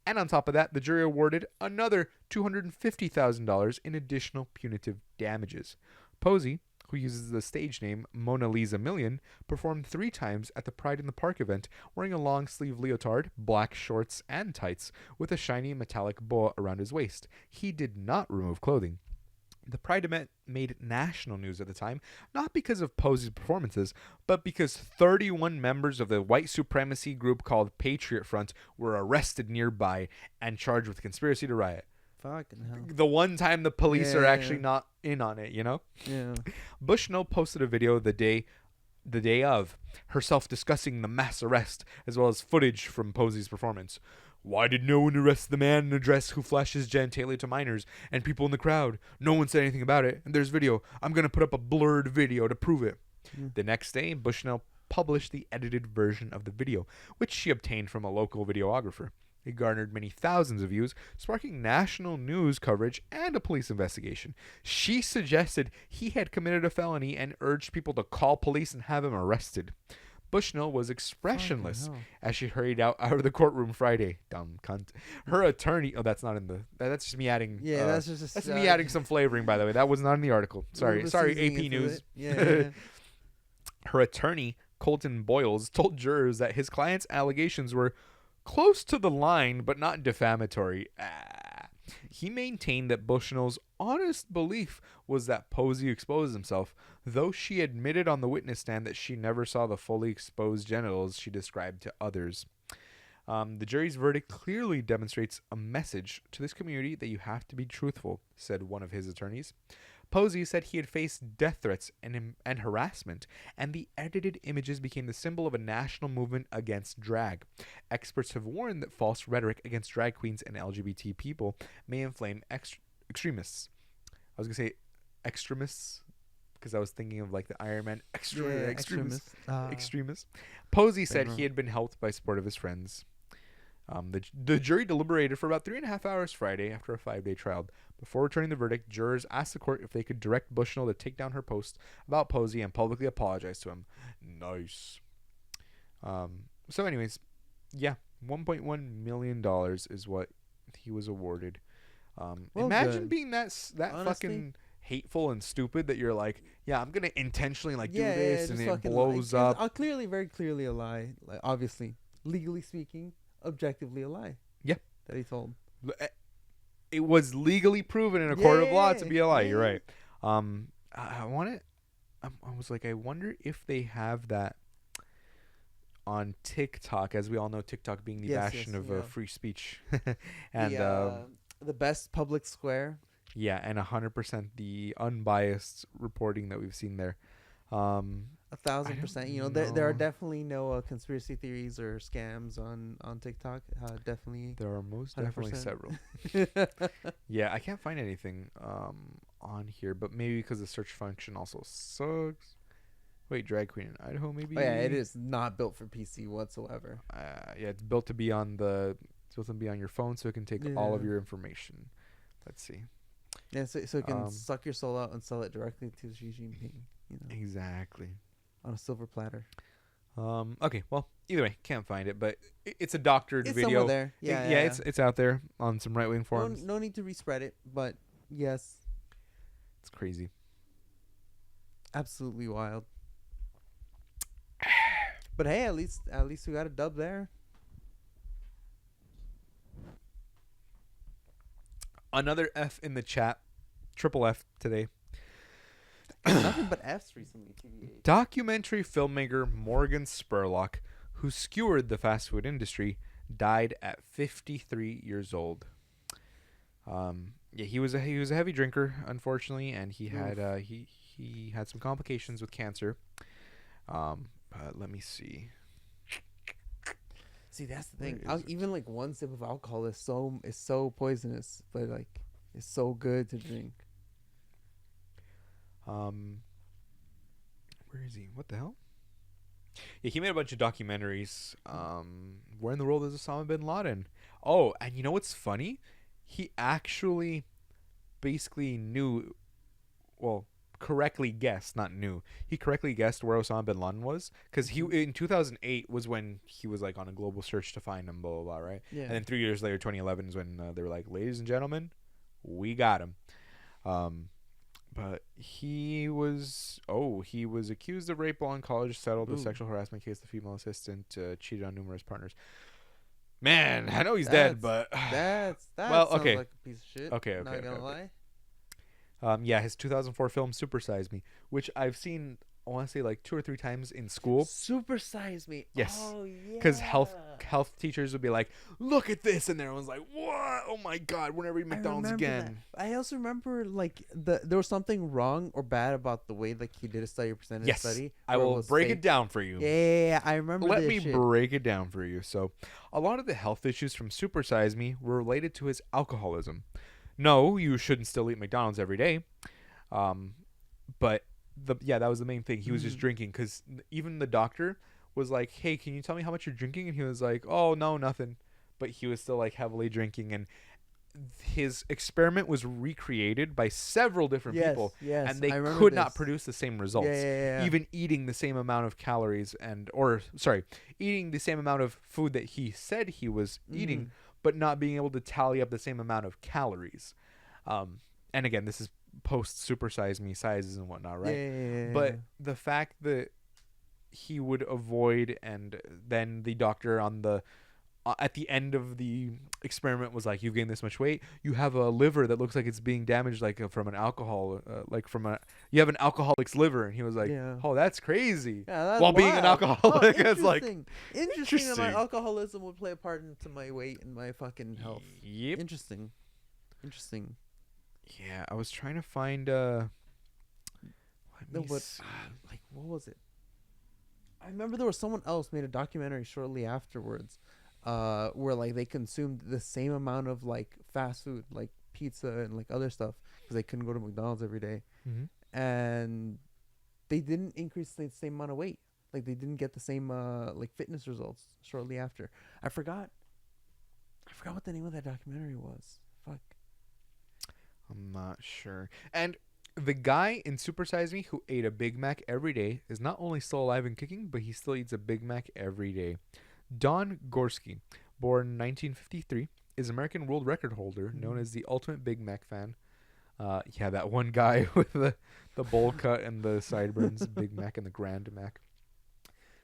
S1: And on top of that, the jury awarded another $250,000 in additional punitive damages. Posey, who uses the stage name Mona Lisa Million, performed 3 times at the Pride in the Park event wearing a long-sleeve leotard, black shorts, and tights with a shiny metallic boa around his waist. He did not remove clothing. The Pride event made national news at the time, not because of Posey's performances, but because 31 members of the white supremacy group called Patriot Front were arrested nearby and charged with conspiracy to riot.
S2: Fucking hell.
S1: The one time the police are
S2: Yeah.
S1: actually not in on it, you know?
S2: Yeah.
S1: Bushnell posted a video the day of herself discussing the mass arrest, as well as footage from Posey's performance. Why did no one arrest the man in a dress who flashes genitalia to minors and people in the crowd? No one said anything about it. And there's video. I'm going to put up a blurred video to prove it.
S2: Mm.
S1: The next day, Bushnell published the edited version of the video, which she obtained from a local videographer. It garnered many thousands of views, sparking national news coverage and a police investigation. She suggested he had committed a felony and urged people to call police and have him arrested. Bushnell was expressionless
S2: Fucking hell.
S1: as she hurried out of the courtroom Friday. Dumb cunt. Her attorney... Oh, that's not in the... That's just me adding...
S2: Yeah, that's just
S1: That's me adding some flavoring, by the way. That was not in the article. Sorry, AP News.
S2: Yeah.
S1: Her attorney, Colton Boyles, told jurors that his client's allegations were close to the line, but not defamatory. He maintained that Bushnell's honest belief was that Posey exposed himself, though she admitted on the witness stand that she never saw the fully exposed genitals she described to others. The jury's verdict clearly demonstrates a message to this community that you have to be truthful, said one of his attorneys. Posey said he had faced death threats and harassment, and the edited images became the symbol of a national movement against drag. Experts have warned that false rhetoric against drag queens and LGBT people may inflame extremists. I was going to say extremists because I was thinking of like the Iron Man extremists. Extremists. Posey said he had been helped by support of his friends. The jury deliberated for about 3.5 hours Friday after a 5-day trial. Before returning the verdict, jurors asked the court if they could direct Bushnell to take down her post about Posey and publicly apologize to him. Nice. So anyways, yeah, $1.1 million is what he was awarded. Imagine
S2: good.
S1: being that
S2: Honestly.
S1: fucking hateful and stupid that you're like, yeah, I'm gonna intentionally like do
S2: Yeah,
S1: this
S2: just
S1: and it
S2: fucking
S1: blows
S2: lie.
S1: up.
S2: Clearly, very clearly a lie. Like, obviously, legally speaking, objectively a lie.
S1: Yeah.
S2: That he told.
S1: It was legally proven in a court of law to be a lie. You're
S2: Yeah.
S1: right. I want it. I was like, I wonder if they have that on TikTok, as we all know, TikTok being the
S2: Yes,
S1: bastion
S2: yes,
S1: of
S2: yeah.
S1: free speech, and
S2: The best public square.
S1: yeah, and 100% the unbiased reporting that we've seen there.
S2: 1,000%. You know, there are definitely no conspiracy theories or scams on TikTok. Definitely.
S1: There are most definitely
S2: 100%.
S1: several. Yeah, I can't find anything on here, but maybe because the search function also sucks. Wait, drag queen in Idaho, maybe?
S2: Oh, yeah, it is not built for PC whatsoever.
S1: Yeah, it's built to be on your phone, so it can take all of
S2: Yeah.
S1: your information. Let's see.
S2: Yeah, so it can
S1: Um,
S2: suck your soul out and sell it directly to Xi Jinping. You know,
S1: Exactly.
S2: on a silver platter.
S1: Okay. Well, either way, can't find it, but it's a doctored
S2: It's
S1: video.
S2: somewhere there. Yeah,
S1: It's out there on some right wing forums.
S2: no need to respread it, but yes,
S1: It's crazy.
S2: absolutely wild. But hey, at least we got a dub there.
S1: Another F in the chat. Triple F today.
S2: Nothing but Fs recently. TBH.
S1: Documentary filmmaker Morgan Spurlock, who skewered the fast food industry, died at 53 years old. Yeah, he was a heavy drinker, unfortunately, and he had he had some complications with cancer. But let me see.
S2: See, that's the
S1: Where
S2: thing.
S1: is it?
S2: Even like one sip of alcohol is so poisonous, but like it's so good to drink.
S1: Where is he? What the hell? Yeah, he made a bunch of documentaries. Where in the world is Osama bin Laden? Oh, and you know what's funny? He actually basically knew, well, correctly guessed, not knew. He correctly guessed where Osama bin Laden was, because he in 2008 was when he was like on a global search to find him, blah blah blah, right?
S2: Yeah.
S1: And then 3 years later, 2011 is when they were like, "Ladies and gentlemen, we got him." But he was accused of rape while in college, settled a
S2: Ooh.
S1: sexual harassment case. The female assistant cheated on numerous partners. Man, I know he's dead, but
S2: That
S1: Well,
S2: sounds
S1: okay.
S2: like a piece of shit.
S1: Okay,
S2: Not
S1: okay,
S2: gonna
S1: okay.
S2: lie.
S1: Yeah, his 2004 film Super Size Me, which I've seen, I want to say like 2 or 3 times in school.
S2: Super Size Me.
S1: Yes.
S2: Oh yeah.
S1: Because health teachers would be like, "Look at this," and everyone's like, "What? Oh my God, we're never eating McDonald's again."
S2: I also remember like there was something wrong or bad about the way like he did a study or presented
S1: Yes,
S2: a study.
S1: I
S2: where it
S1: will
S2: was
S1: break
S2: fake.
S1: it down for you.
S2: Yeah, I remember.
S1: Let
S2: this
S1: me
S2: shit.
S1: break it down for you. So, a lot of the health issues from Super Size Me were related to his alcoholism. No, you shouldn't still eat McDonald's every day. But that was the main thing. He was just drinking because even the doctor was like, "Hey, can you tell me how much you're drinking?" And he was like, "Oh, no, nothing." But he was still like heavily drinking, and his experiment was recreated by several different people,
S2: Yes,
S1: and they
S2: I remember
S1: could not
S2: this.
S1: produce the same results.
S2: Yeah.
S1: Even eating the same amount of calories eating the same amount of food that he said he was eating, but not being able to tally up the same amount of calories. And again, this is post Super Size Me sizes and whatnot, right?
S2: Yeah.
S1: But the fact that he would avoid, and then the doctor on the at the end of the experiment was like, "You've gained this much weight. You have a liver that looks like it's being damaged, like from an alcohol, you have an alcoholic's liver." And he was like,
S2: Yeah.
S1: "Oh, that's crazy."
S2: Yeah, that's
S1: While being an
S2: wild.
S1: alcoholic, it's like,
S2: interesting that my
S1: interesting.
S2: alcoholism would play a part into my weight and my fucking health.
S1: Yep.
S2: Interesting.
S1: Yeah, I was trying to find. Let
S2: No,
S1: me
S2: but
S1: see.
S2: like, what was it? I remember there was someone else made a documentary shortly afterwards, where like they consumed the same amount of like fast food, like pizza and like other stuff, because they couldn't go to McDonald's every day, and they didn't increase the same amount of weight. Like they didn't get the same like fitness results shortly after. I forgot what the name of that documentary was. Fuck.
S1: I'm not sure. And the guy in Super Size Me who ate a Big Mac every day is not only still alive and kicking, but he still eats a Big Mac every day. Don Gorski, born 1953, is American world record holder, known as the ultimate Big Mac fan. That one guy with the bowl cut and the sideburns, Big Mac and the Grand Mac.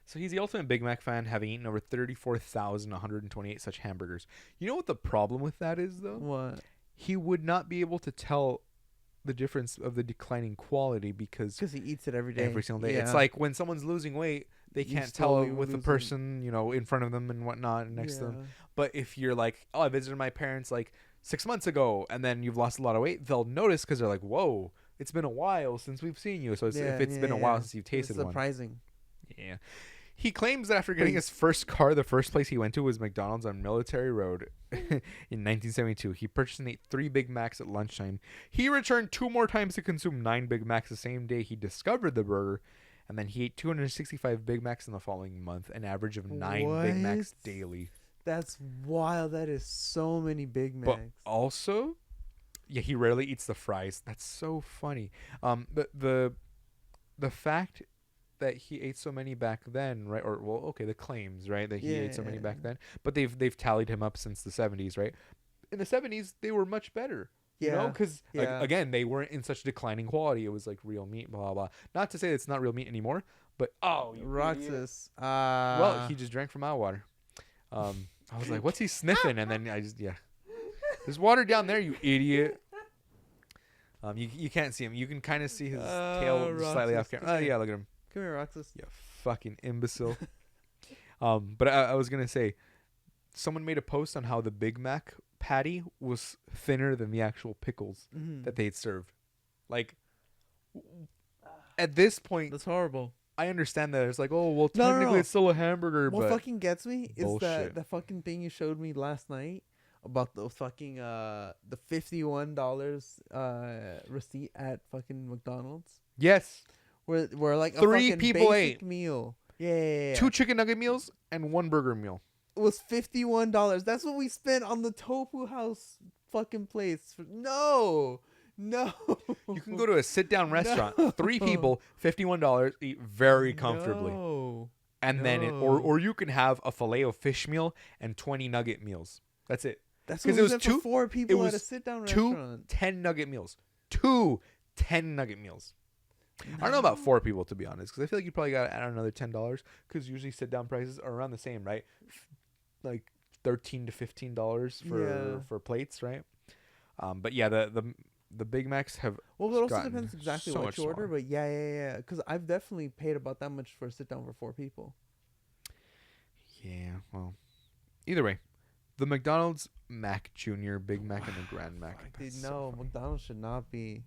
S1: So he's the ultimate Big Mac fan, having eaten over 34,128 such hamburgers. You know what the problem with that is, though?
S2: What?
S1: He would not be able to tell the difference of the declining quality because
S2: Because he eats it every day.
S1: every single day.
S2: Yeah.
S1: It's like when someone's losing weight, they
S2: You
S1: can't tell
S2: slowly
S1: with the
S2: losing-
S1: person, in front of them and whatnot and next to them. But if you're like, "Oh, I visited my parents like 6 months ago," and then you've lost a lot of weight, they'll notice because they're like, "Whoa, it's been a while since we've seen you." So if it's been a while since you've tasted
S2: it's
S1: one.
S2: surprising.
S1: Yeah. He claims that after getting his first car, the first place he went to was McDonald's on Military Road in 1972. He purchased and ate 3 Big Macs at lunchtime. He returned 2 more times to consume 9 Big Macs the same day he discovered the burger. And then he ate 265 Big Macs in the following month, an average of 9 Big Macs
S2: What?
S1: daily.
S2: That's wild. That is so many Big
S1: But
S2: Macs.
S1: also, he rarely eats the fries. That's so funny. The fact that he ate so many back then, right? The claims, right, that he ate so many back
S2: Yeah.
S1: then. But they've tallied him up since the 70s, right? In the 70s, they were much better.
S2: Yeah.
S1: Because
S2: Yeah.
S1: again, they weren't in such declining quality. It was like real meat, blah blah blah. Not to say it's not real meat anymore, but you idiot.
S2: Roxas.
S1: Well, he just drank from my water. I was like, "What's he sniffing?" And then there's water down there, you idiot. You can't see him. You can kind of see his tail slightly off
S2: Roxas,
S1: camera. Oh yeah, look at him.
S2: Come here, Roxas.
S1: You fucking imbecile. But I was gonna say, someone made a post on how the Big Mac patty was thinner than the actual pickles that they'd served. Like, at this point,
S2: That's horrible.
S1: I understand that it's like, oh well,
S2: No, no,
S1: technically
S2: no.
S1: it's still a hamburger,
S2: What
S1: but
S2: fucking gets me is
S1: bullshit.
S2: the fucking thing you showed me last night about the fucking the $51 receipt at fucking McDonald's,
S1: yes,
S2: where like
S1: 3
S2: a fucking
S1: people
S2: basic
S1: ate.
S2: meal. Yeah.
S1: 2 chicken nugget meals and 1 burger meal.
S2: It was $51. That's what we spent on the Tofu House fucking place. No.
S1: You can go to a sit-down restaurant,
S2: No.
S1: 3 people, $51, eat very comfortably.
S2: No.
S1: And then or you can have a filet of fish meal and 20 nugget meals. That's it.
S2: That's
S1: 'Cause
S2: what
S1: it
S2: we
S1: was
S2: spent
S1: two-
S2: for 4 people at a
S1: was
S2: sit-down
S1: 2
S2: restaurant.
S1: 10 nugget meals. 2 10 nugget meals. I don't know about 4 people, to be honest, because I feel like you probably got to add another $10, because usually sit-down prices are around the same, right? Like $13 to $15 for plates, right? But yeah, the Big Macs have
S2: Well, it also
S1: gotten
S2: depends exactly
S1: so
S2: what
S1: much
S2: you order,
S1: smaller.
S2: but yeah. Because I've definitely paid about that much for a sit down for 4 people.
S1: Yeah, well, either way, the McDonald's Mac Junior, Big Mac, and the Grand Mac.
S2: Fuck, dude,
S1: that's so
S2: no,
S1: fucking-
S2: McDonald's should not be.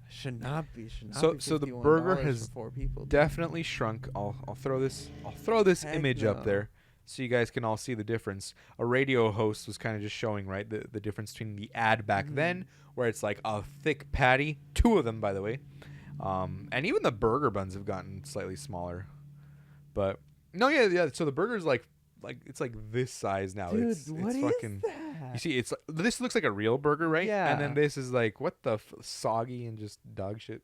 S2: Should not be.
S1: So the burger
S2: $51
S1: has
S2: for 4 people. dude.
S1: definitely shrunk. I'll throw this
S2: Heck
S1: image up
S2: no.
S1: there so you guys can all see the difference. A radio host was kind of just showing right the difference between the ad back then, where it's like a thick patty, 2 of them by the way, and even the burger buns have gotten slightly smaller. But no, yeah. So the burger's like it's like this size now.
S2: Dude,
S1: it's
S2: what is
S1: fucking.
S2: that?
S1: You see, this looks like a real burger, right? And then
S2: Yeah.
S1: this is like what the soggy and just dog shit.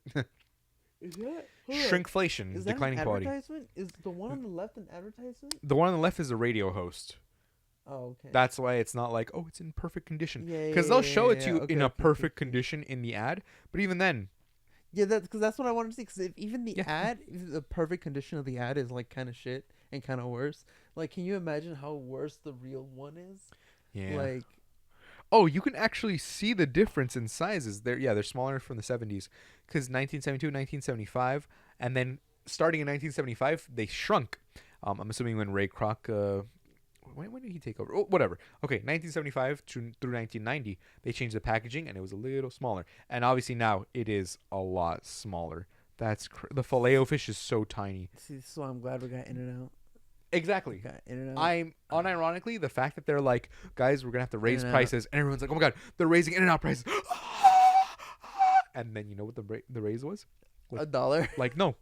S2: Is that hold on.
S1: Shrinkflation,
S2: Is that
S1: declining
S2: an
S1: quality.
S2: advertisement? Is the one on the left an advertisement?
S1: The one on the left is a radio host.
S2: Oh, okay.
S1: That's why it's not like, oh, it's in perfect condition.
S2: Yeah,
S1: Because
S2: yeah,
S1: they'll
S2: yeah,
S1: show it
S2: yeah,
S1: to you
S2: okay,
S1: in a
S2: okay,
S1: perfect
S2: okay.
S1: condition in the ad. But even then,
S2: Yeah, that's because that's what I wanted to see. Because if even the
S1: Yeah.
S2: ad, if the perfect condition of the ad is like kind of shit and kind of worse, like, can you imagine how worse the real one is?
S1: yeah.
S2: Like,
S1: Oh, you can actually see the difference in sizes. They're smaller from the 70s. Because 1972, 1975, and then starting in 1975, they shrunk. I'm assuming when Ray Kroc, when did he take over? Oh, whatever. Okay, 1975 through 1990, they changed the packaging and it was a little smaller. And obviously now it is a lot smaller. The Filet-O-Fish is so tiny.
S2: see, so I'm glad we got In and Out.
S1: Exactly.
S2: Got In and Out.
S1: I'm unironically the fact that they're like, guys, we're gonna have to raise
S2: In-N-Out.
S1: prices, and everyone's like, oh my god, they're raising In-N-Out prices. And then you know what the raise was?
S2: $1.
S1: Like no,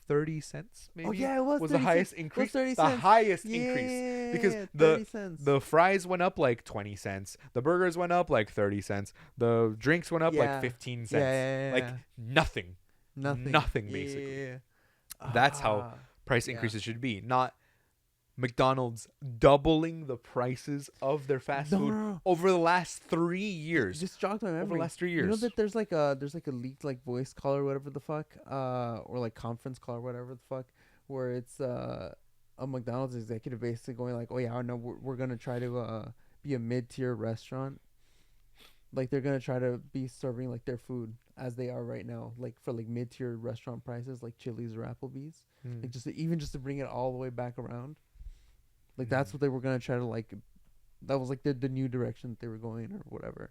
S1: 30 cents maybe.
S2: Oh yeah, it was
S1: the
S2: 30
S1: highest
S2: cents.
S1: increase.
S2: 30
S1: The
S2: cents.
S1: highest
S2: Yeah,
S1: increase because
S2: 30 cents.
S1: the fries went up like 20 cents. The burgers went up like 30 cents. The drinks went up
S2: Yeah.
S1: like 15 cents.
S2: Yeah.
S1: Like nothing.
S2: nothing.
S1: basically.
S2: Yeah.
S1: That's how
S2: Ah.
S1: price
S2: Yeah.
S1: increases should be, not McDonald's doubling the prices of their fast
S2: No,
S1: food
S2: no, no.
S1: over the last 3 years.
S2: Just jogged my
S1: over
S2: memory.
S1: the last 3
S2: You know
S1: years.
S2: that there's like a leaked like voice call or whatever the fuck, or like conference call or whatever the fuck, where it's a McDonald's executive basically going like, oh yeah, no, we're gonna try to be a mid-tier restaurant. Like they're gonna try to be serving like their food as they are right now, like for like mid-tier restaurant prices, like Chili's or Applebee's.
S1: Hmm.
S2: Like just to bring it all the way back around. Like that's what they were gonna try to like. That was like the new direction that they were going or whatever.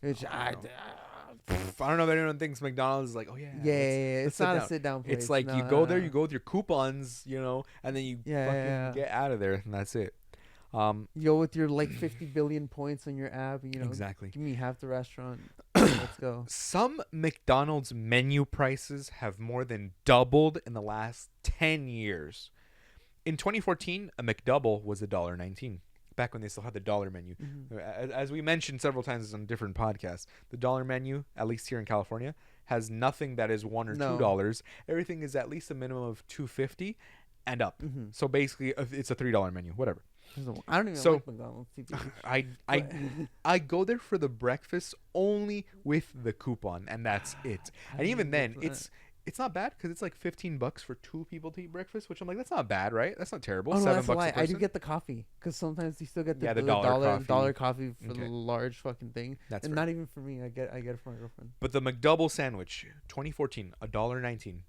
S2: Which
S1: I don't know if anyone thinks McDonald's is like, oh yeah,
S2: yeah,
S1: let's
S2: it's
S1: sit
S2: not
S1: down.
S2: a sit down place.
S1: It's like you
S2: No,
S1: go
S2: no,
S1: there,
S2: no.
S1: you go with your coupons, and then you
S2: Yeah,
S1: fucking
S2: yeah.
S1: get out of there, and that's it.
S2: You go with your like 50 billion points on your app.
S1: Exactly.
S2: Give me half the restaurant. Let's go.
S1: Some McDonald's menu prices have more than doubled in the last 10 years. In 2014, a McDouble was $1.19. Back when they still had the dollar menu. As we mentioned several times on different podcasts, the dollar menu, at least here in California, has nothing that is $1 or
S2: No.
S1: $2. Everything is at least a minimum of $2.50 and up. So basically, it's a $3 menu, whatever.
S2: I don't even
S1: So-
S2: like McDonald's.
S1: I go there for the breakfast only with the coupon, and that's it. And
S2: do
S1: even
S2: you
S1: then,
S2: get
S1: it's not bad because it's like $15 for 2 people to eat breakfast, which I'm like, that's not bad, right? That's not terrible.
S2: Oh no,
S1: $7
S2: that's a
S1: a
S2: lie. I do
S1: person.
S2: get the coffee because sometimes you still get the,
S1: Yeah, the
S2: the
S1: dollar
S2: dollar
S1: coffee.
S2: coffee for
S1: Okay.
S2: the large fucking thing.
S1: That's
S2: and
S1: fair.
S2: not even for me. I get it for my girlfriend.
S1: But the McDouble sandwich, 2014, $1.19.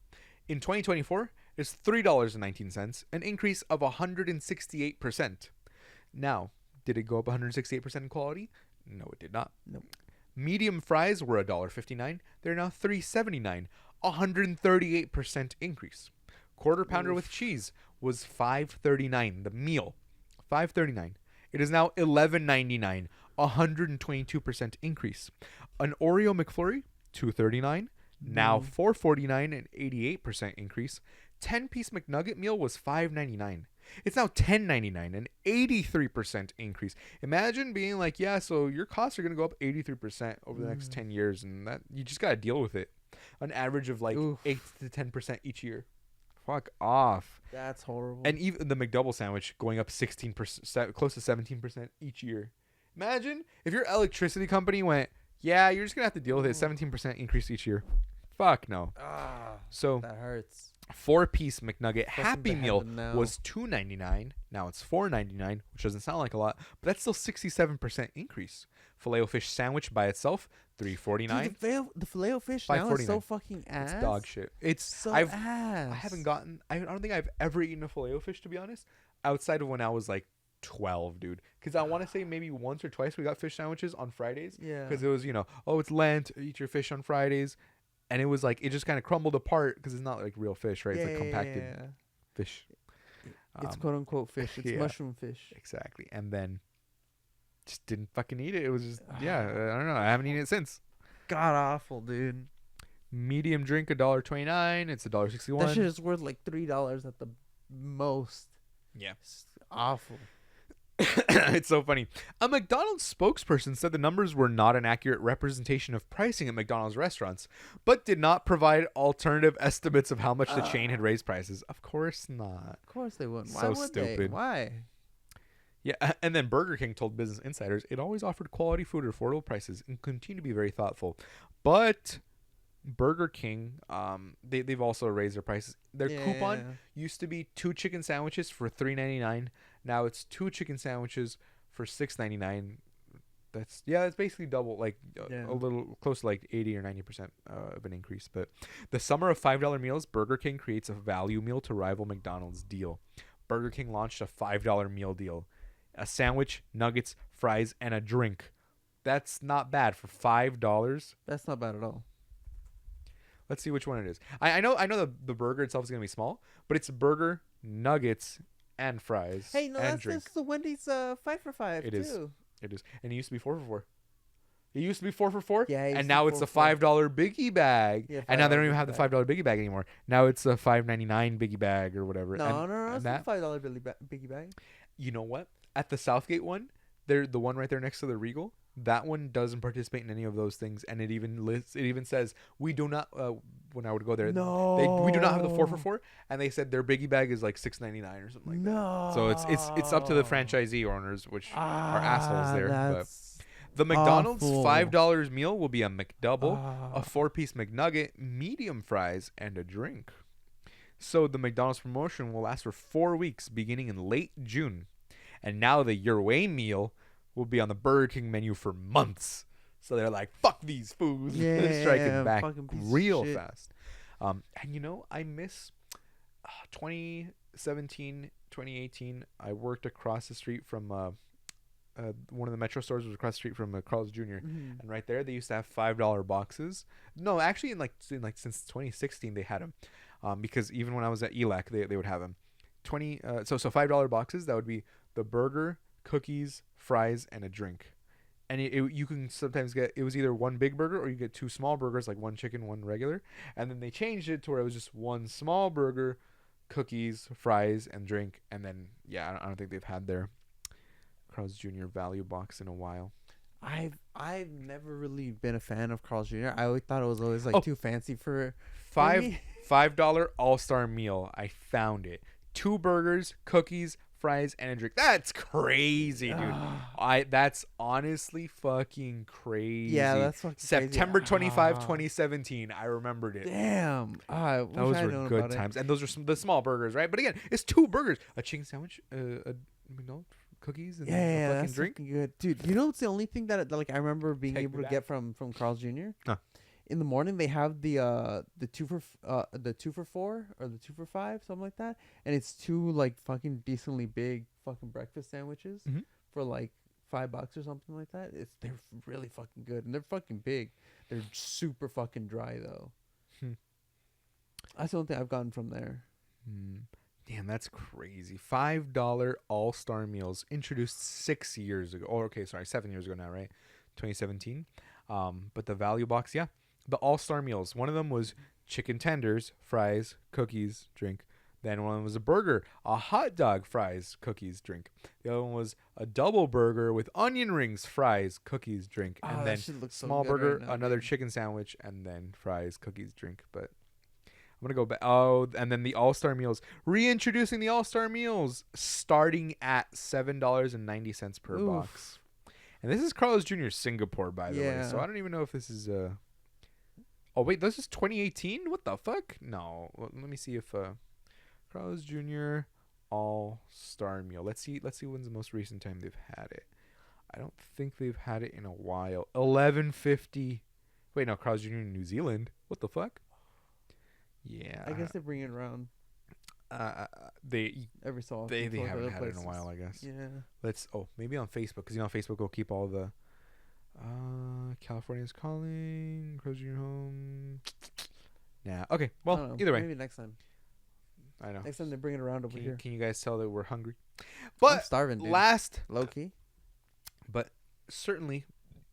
S1: In 2024, it's $3.19, an increase of 168%. Now, did it go up 168% in quality? No, it did not.
S2: Nope.
S1: Medium fries were $1.59. They're now $3.79, 138% increase. Quarter pounder with cheese was $5.39. The meal, $5.39. It is now $11.99, 122% increase. An Oreo McFlurry, $2.39. Now $4.49, an 88% increase. 10-piece McNugget meal was $5.99. It's now $10.99, an 83% increase. Imagine being like, yeah, so your costs are going to go up 83% over the next 10 years, and that you just got to deal with it. An average of like
S2: Oof.
S1: 8 to 10% each year. Fuck off.
S2: That's horrible.
S1: And even the McDouble sandwich going up 16%, close to 17% each year. Imagine if your electricity company went, yeah, you're just going to have to deal with it, 17% increase each year. Fuck no. So
S2: that hurts.
S1: 4-piece McNugget
S2: Something
S1: Happy
S2: to
S1: Meal
S2: happen now.
S1: was $2.99. Now it's $4.99, which doesn't sound like a lot, but that's still 67% increase. Filet-O-Fish sandwich by itself, $3.49.
S2: Dude, the Filet-O-Fish now is so
S1: $5.49.
S2: fucking ass.
S1: It's dog shit. It's
S2: So
S1: I
S2: ass.
S1: haven't gotten. I don't think I've ever eaten a Filet-O-Fish, to be honest, outside of when I was like 12, dude. Because I want to say maybe once or twice we got fish sandwiches on Fridays.
S2: Yeah.
S1: Because it was, oh, it's Lent, eat your fish on Fridays, and it was like it just kind of crumbled apart because it's not like real fish, right? It's like compacted
S2: yeah.
S1: fish.
S2: It's quote unquote fish. It's
S1: yeah.
S2: mushroom fish.
S1: Exactly. And then just didn't fucking eat it. It was just I don't know. I haven't eaten it since.
S2: God awful, dude.
S1: Medium drink $1.29. It's $1.61.
S2: That shit is worth like $3 at the most.
S1: Yeah.
S2: It's awful.
S1: It's so funny. A McDonald's spokesperson said the numbers were not an accurate representation of pricing at McDonald's restaurants, but did not provide alternative estimates of how much the chain had raised prices. Of course not.
S2: Of course they wouldn't. Why
S1: So
S2: would they?
S1: stupid.
S2: Why?
S1: Yeah, and then Burger King told Business Insiders it always offered quality food at affordable prices and continue to be very thoughtful. But Burger King, they've also raised their prices. Their coupon used to be 2 chicken sandwiches for $3.99. Now it's 2 chicken sandwiches for $6.99. That's basically double, like a little close to like 80 or 90% of an increase. But the summer of $5 meals, Burger King creates a value meal to rival McDonald's deal. Burger King launched a $5 meal deal. A sandwich, nuggets, fries, and a drink. That's not bad for $5.
S2: That's not bad at all.
S1: Let's see which one it is. I know the burger itself is gonna be small, but it's burger, nuggets, and fries.
S2: Hey, no,
S1: and
S2: that's
S1: drink.
S2: just the Wendy's 5 for 5
S1: It
S2: too.
S1: is. It is, and it used to be 4 for 4. It used to be 4 for 4.
S2: Yeah, it used
S1: and
S2: to
S1: now
S2: be
S1: it's a
S2: 4 for 4.
S1: $5 biggie bag.
S2: Yeah,
S1: and now they don't
S2: $5
S1: even have the
S2: biggie bag.
S1: $5 biggie bag anymore. Now it's a $5.99 biggie bag or whatever.
S2: No,
S1: and,
S2: no,
S1: and
S2: it's
S1: that,
S2: a $5 biggie bag.
S1: you know what? At the Southgate one, the one right there next to the Regal, that one doesn't participate in any of those things, and it even says we do not. When I would go there, we do not have the 4 for 4, and they said their biggie bag is like $6.99 or something like that. So it's up to the franchisee owners, which are assholes there. But the McDonald's
S2: awful.
S1: $5 meal will be a McDouble, a 4-piece McNugget, medium fries, and a drink. So the McDonald's promotion will last for 4 weeks, beginning in late June. And now the Your Way meal will be on the Burger King menu for months. So they're like, fuck these foods. They're striking back
S2: fucking piece of
S1: real
S2: shit.
S1: fast. And I miss 2017, 2018. I worked across the street from one of the Metro stores was across the street from Carl's Jr.
S2: Mhm.
S1: And right there, they used to have $5 boxes. No, actually, since 2016, they had them. Because even when I was at ELAC, they would have them. So $5 boxes. That would be the burger, cookies, fries, and a drink. And you can sometimes get, it was either one big burger or you get 2 small burgers, like 1 chicken, 1 regular. And then they changed it to where it was just 1 small burger, cookies, fries, and drink. And then I don't think they've had their Carl's Jr. value box in a while.
S2: I've never really been a fan of Carl's Jr. I always thought it was always like too fancy for me.
S1: $5 all-star meal. I found it. 2 burgers, cookies, fries, and a drink. That's crazy, dude. That's honestly fucking crazy.
S2: Yeah, that's fucking
S1: September
S2: crazy.
S1: 25, 2017. I remembered it.
S2: Damn. I wish
S1: Those
S2: I'd
S1: were
S2: known
S1: good
S2: about it.
S1: times. And those are the small burgers, right? But again, it's 2 burgers, a chicken sandwich, a McDonald's, cookies, and a
S2: Yeah,
S1: fucking
S2: that's
S1: drink.
S2: fucking good, dude. You know what's the only thing that like I remember being
S1: Take
S2: able
S1: me
S2: to get from Carl's Jr.
S1: Huh.
S2: In the morning they have the 2 for 4 or the 2 for 5, something like that, and it's 2 like fucking decently big fucking breakfast sandwiches
S1: Mhm.
S2: for like $5 or something like that. They're really fucking good and they're fucking big. They're super fucking dry though.
S1: Hmm.
S2: That's the only thing I've gotten from there.
S1: Damn, that's crazy. $5 all-star meals introduced 6 years ago. Oh, okay, sorry, 7 years ago now, right? 2017. But the value box, the all-star meals. One of them was chicken tenders, fries, cookies, drink. Then one was a burger, a hot dog, fries, cookies, drink. The other one was a double burger with onion rings, fries, cookies, drink. And
S2: that
S1: then
S2: shit looks so
S1: small
S2: good
S1: burger,
S2: right now,
S1: another
S2: dude.
S1: chicken sandwich, and then fries, cookies, drink. But I'm going to go back. Oh, and then the all-star meals. Reintroducing the all-star meals starting at $7.90 per
S2: Oof.
S1: box. And this is Carl's Jr. Singapore, by the way.
S2: Yeah.
S1: So I don't even know if this is Oh wait, this is 2018. What the fuck? No. Let me see if Carl's Jr. All Star Meal. Let's see when's the most recent time they've had it. I don't think they've had it in a while. 1150. Wait, no, Carl's Jr. in New Zealand. What the fuck? Yeah.
S2: I guess they bring it around
S1: they
S2: every so often.
S1: they
S2: to, like,
S1: haven't
S2: other
S1: had it in a
S2: places.
S1: while, I guess.
S2: Yeah.
S1: Let's maybe on Facebook, because on Facebook we'll keep all the California's calling, Carl's Jr. home. Nah. Okay.
S2: I
S1: Well,
S2: don't know,
S1: either way,
S2: maybe next time.
S1: I know.
S2: Next time they bring it around over
S1: Can,
S2: here.
S1: can you guys tell that we're hungry?
S2: I'm
S1: But
S2: starving, dude.
S1: last,
S2: Low key,
S1: but certainly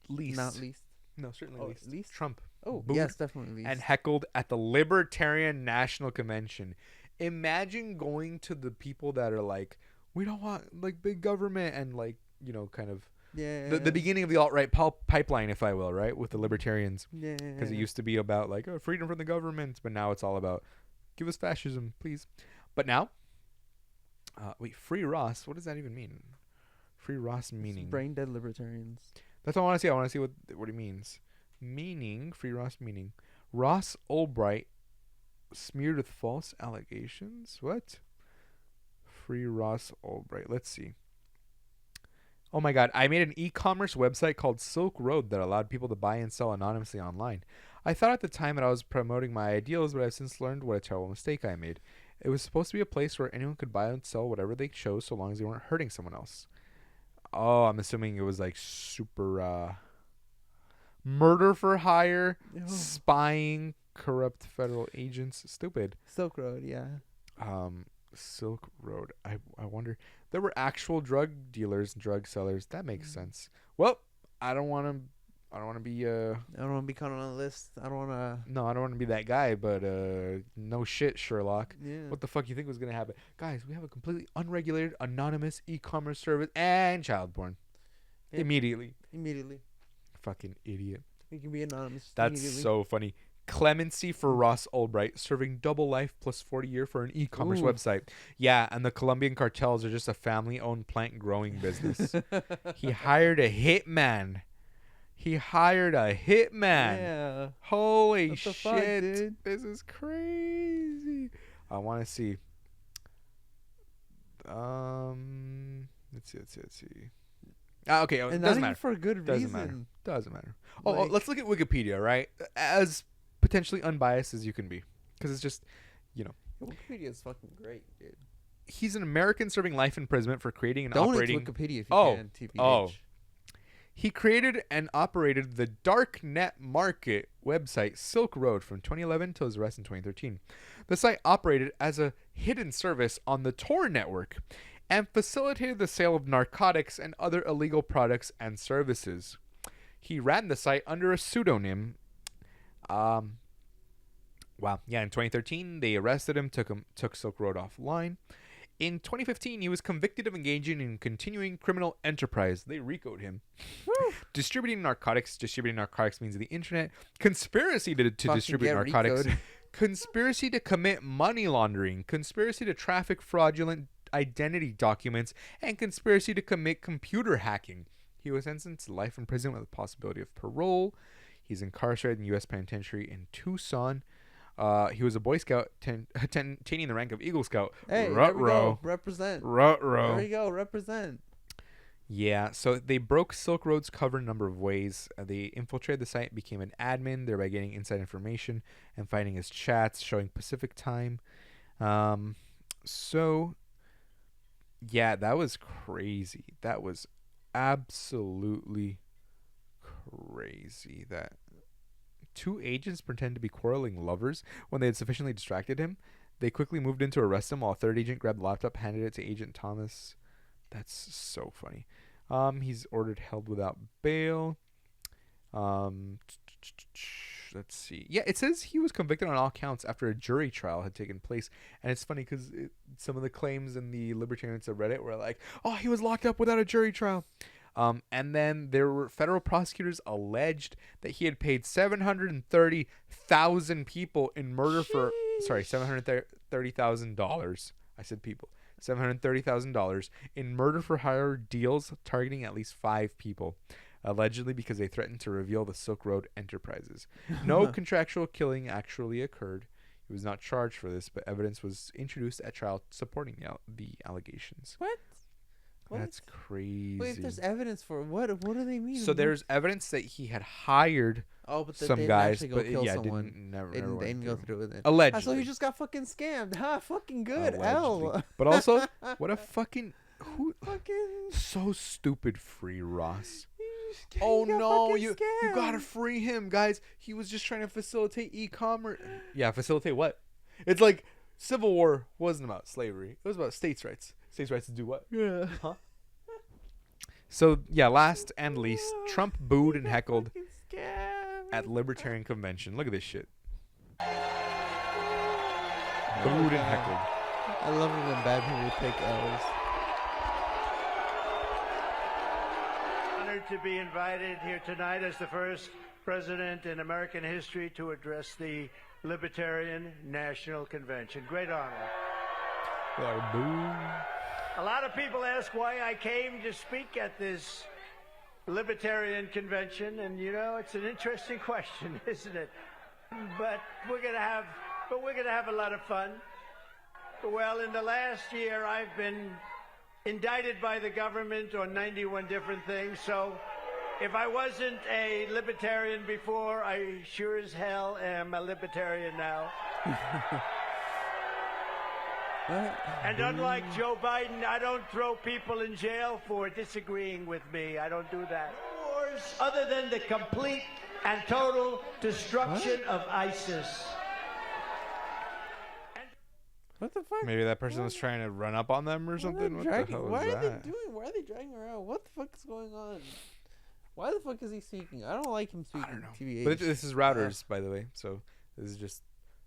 S1: least.
S2: not least.
S1: No, certainly
S2: Oh,
S1: least.
S2: least?
S1: Trump
S2: Oh,
S1: Booed
S2: yes, definitely least.
S1: and heckled at the Libertarian National Convention. Imagine going to the people that are like, we don't want like big government, and like, kind of
S2: yeah.
S1: the beginning of the alt-right pipeline, if I will, right, with the libertarians,
S2: Yeah.
S1: because it used to be about like freedom from the government, but now it's all about give us fascism, please. But now, wait, free Ross, what does that even mean? Free Ross meaning?
S2: brain dead libertarians.
S1: That's what I want to see. I want to see what it means. Meaning, free Ross meaning. Ross Ulbright smeared with false allegations? What? Free Ross Ulbright. Let's see. Oh my god, I made an e-commerce website called Silk Road that allowed people to buy and sell anonymously online. I thought at the time that I was promoting my ideals, but I've since learned what a terrible mistake I made. It was supposed to be a place where anyone could buy and sell whatever they chose so long as they weren't hurting someone else. Oh, I'm assuming it was like super murder for hire, spying, corrupt federal agents. Stupid.
S2: Silk Road, yeah.
S1: Silk Road. I wonder. There were actual drug dealers, drug sellers. That makes sense. Well, I don't want to be
S2: I don't want to be caught on a list. I don't want to.
S1: no, I don't want to be that guy. But no shit, Sherlock.
S2: Yeah.
S1: What the fuck you think was gonna happen, guys? We have a completely unregulated, anonymous e-commerce service and child porn.
S2: Yeah.
S1: Immediately.
S2: Fucking
S1: idiot.
S2: We can be anonymous.
S1: That's
S2: immediately.
S1: so funny. Clemency for Ross Ulbright, serving double life plus 40 year for an e-commerce
S2: Ooh.
S1: website. Yeah, and the Colombian cartels are just a family-owned plant-growing business. He hired a hitman.
S2: Yeah.
S1: Holy
S2: What the
S1: shit.
S2: fuck, dude?
S1: This is crazy. I want to see. Let's see. Okay, it
S2: And not
S1: doesn't
S2: even
S1: matter.
S2: for a good
S1: Doesn't
S2: reason.
S1: matter. Doesn't matter.
S2: Like-
S1: Let's look at Wikipedia, right? As potentially unbiased as you can be. Because it's just,
S2: Wikipedia is fucking great, dude.
S1: he's an American serving life imprisonment for creating and
S2: Donate
S1: operating.
S2: to Wikipedia if you
S1: Oh,
S2: can. TBH.
S1: oh. He created and operated the darknet market website Silk Road from 2011 till his arrest in 2013. The site operated as a hidden service on the Tor network and facilitated the sale of narcotics and other illegal products and services. He ran the site under a pseudonym. Wow. Yeah, in 2013, they arrested him, took Silk Road offline. In 2015, he was convicted of engaging in continuing criminal enterprise. They RICO'd him. Distributing narcotics. Distributing narcotics means the internet. Conspiracy to distribute
S2: get
S1: narcotics.
S2: RICO'd.
S1: Conspiracy to commit money laundering. Conspiracy to traffic fraudulent identity documents. And conspiracy to commit computer hacking. He was sentenced to life in prison with the possibility of parole. He's incarcerated in U.S. Penitentiary in Tucson. He was a Boy Scout, attaining the rank of Eagle Scout.
S2: Hey, there we
S1: Ruh-roh.
S2: go. Represent.
S1: Ruh-roh.
S2: There we go. Represent.
S1: Yeah, so they broke Silk Road's cover in a number of ways. They infiltrated the site, became an admin, thereby getting inside information and finding his chats showing Pacific time. So, yeah, that was crazy. That was absolutely crazy. That two agents pretend to be quarreling lovers when they had sufficiently distracted him. They quickly moved in to arrest him while a third agent grabbed the laptop, handed it to Agent Thomas. That's so funny. He's ordered held without bail. Let's see. Yeah, it says he was convicted on all counts after a jury trial had taken place. And it's funny because some of the claims in the libertarians of Reddit were like, oh, he was locked up without a jury trial. And then there were federal prosecutors alleged that he had paid 730,000 people in murder for, sorry, $730,000. I said people. $730,000 in murder for hire deals targeting at least 5 people, allegedly because they threatened to reveal the Silk Road enterprises. No contractual killing actually occurred. He was not charged for this, but evidence was introduced at trial supporting the allegations.
S2: What? What?
S1: That's crazy.
S2: Wait, if there's evidence for it, what do they mean?
S1: So there's evidence that he had hired
S2: but
S1: some
S2: they didn't
S1: guys,
S2: actually go
S1: but
S2: kill
S1: yeah,
S2: someone.
S1: didn't never,
S2: They
S1: never
S2: didn't, they
S1: went
S2: didn't go
S1: through.
S2: through with it.
S1: Allegedly.
S2: So he just got fucking scammed. Ha, fucking good.
S1: Allegedly.
S2: L.
S1: But also, what a fucking
S2: fucking.
S1: so stupid. Free Ross.
S2: He
S1: Oh
S2: got
S1: no,
S2: fucking
S1: you
S2: scammed.
S1: gotta free him, guys. He was just trying to facilitate e-commerce. Yeah, facilitate what? It's like Civil War wasn't about slavery. It was about states' rights. States' rights to do what?
S2: Yeah.
S1: Huh? So yeah, last and least, Trump booed and heckled
S2: Fucking scammed.
S1: at Libertarian Convention. Look at this shit.
S2: Oh,
S1: Booed and
S2: God.
S1: heckled.
S2: I love it when bad people take L's.
S4: Honored to be invited here tonight as the first president in American history to address the Libertarian National Convention. Great honor.
S1: Like, boo.
S4: A lot of people ask why I came to speak at this Libertarian Convention, and you know, it's an interesting question, isn't it? But we're gonna have a lot of fun. Well, in the last year, I've been indicted by the government on 91 different things, so if I wasn't a libertarian before, I sure as hell am a libertarian now. And unlike Joe Biden, I don't throw people in jail for disagreeing with me. I don't do that. Wars other than the complete and total destruction of ISIS.
S2: What the fuck?
S1: Maybe that person was trying to run up on them or something. What the hell
S2: Why
S1: is
S2: are they
S1: that?
S2: doing? Why are they dragging her out? What the fuck is going on? Why the fuck is he speaking? I don't like him speaking.
S1: I don't know.
S2: TBH.
S1: But this is routers, by the way. So this is just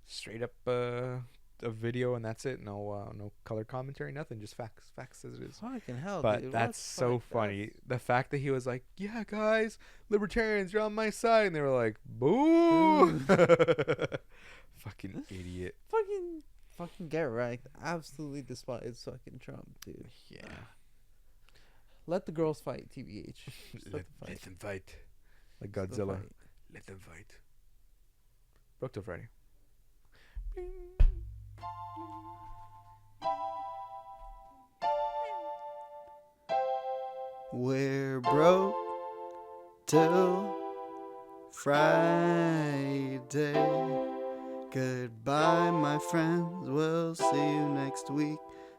S1: straight up a video, and that's it. No color commentary, nothing. Just facts as it is.
S2: Fucking hell,
S1: But
S2: dude.
S1: that's so funny. The fact that he was like, "Yeah, guys, libertarians, you're on my side," and they were like, "Boo!" Fucking idiot.
S2: Fucking get wrecked. Absolutely despise fucking Trump, dude.
S1: Yeah.
S2: Let the girls fight, TBH. Just
S1: Let
S2: let them
S1: them fight. Like
S2: Let them
S1: Godzilla.
S2: fight.
S1: Let them fight. Broke till Friday.
S5: We're broke till Friday. Goodbye, my friends. We'll see you next week.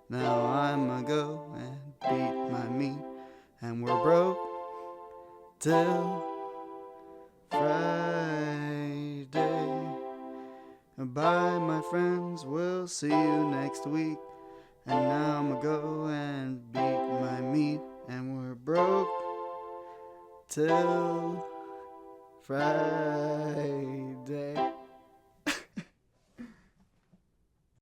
S5: Now I'ma go and beat my meat. And we're broke till Friday. Bye, my friends. We'll see you next week. And now I'ma go and beat my meat. And we're broke till Friday.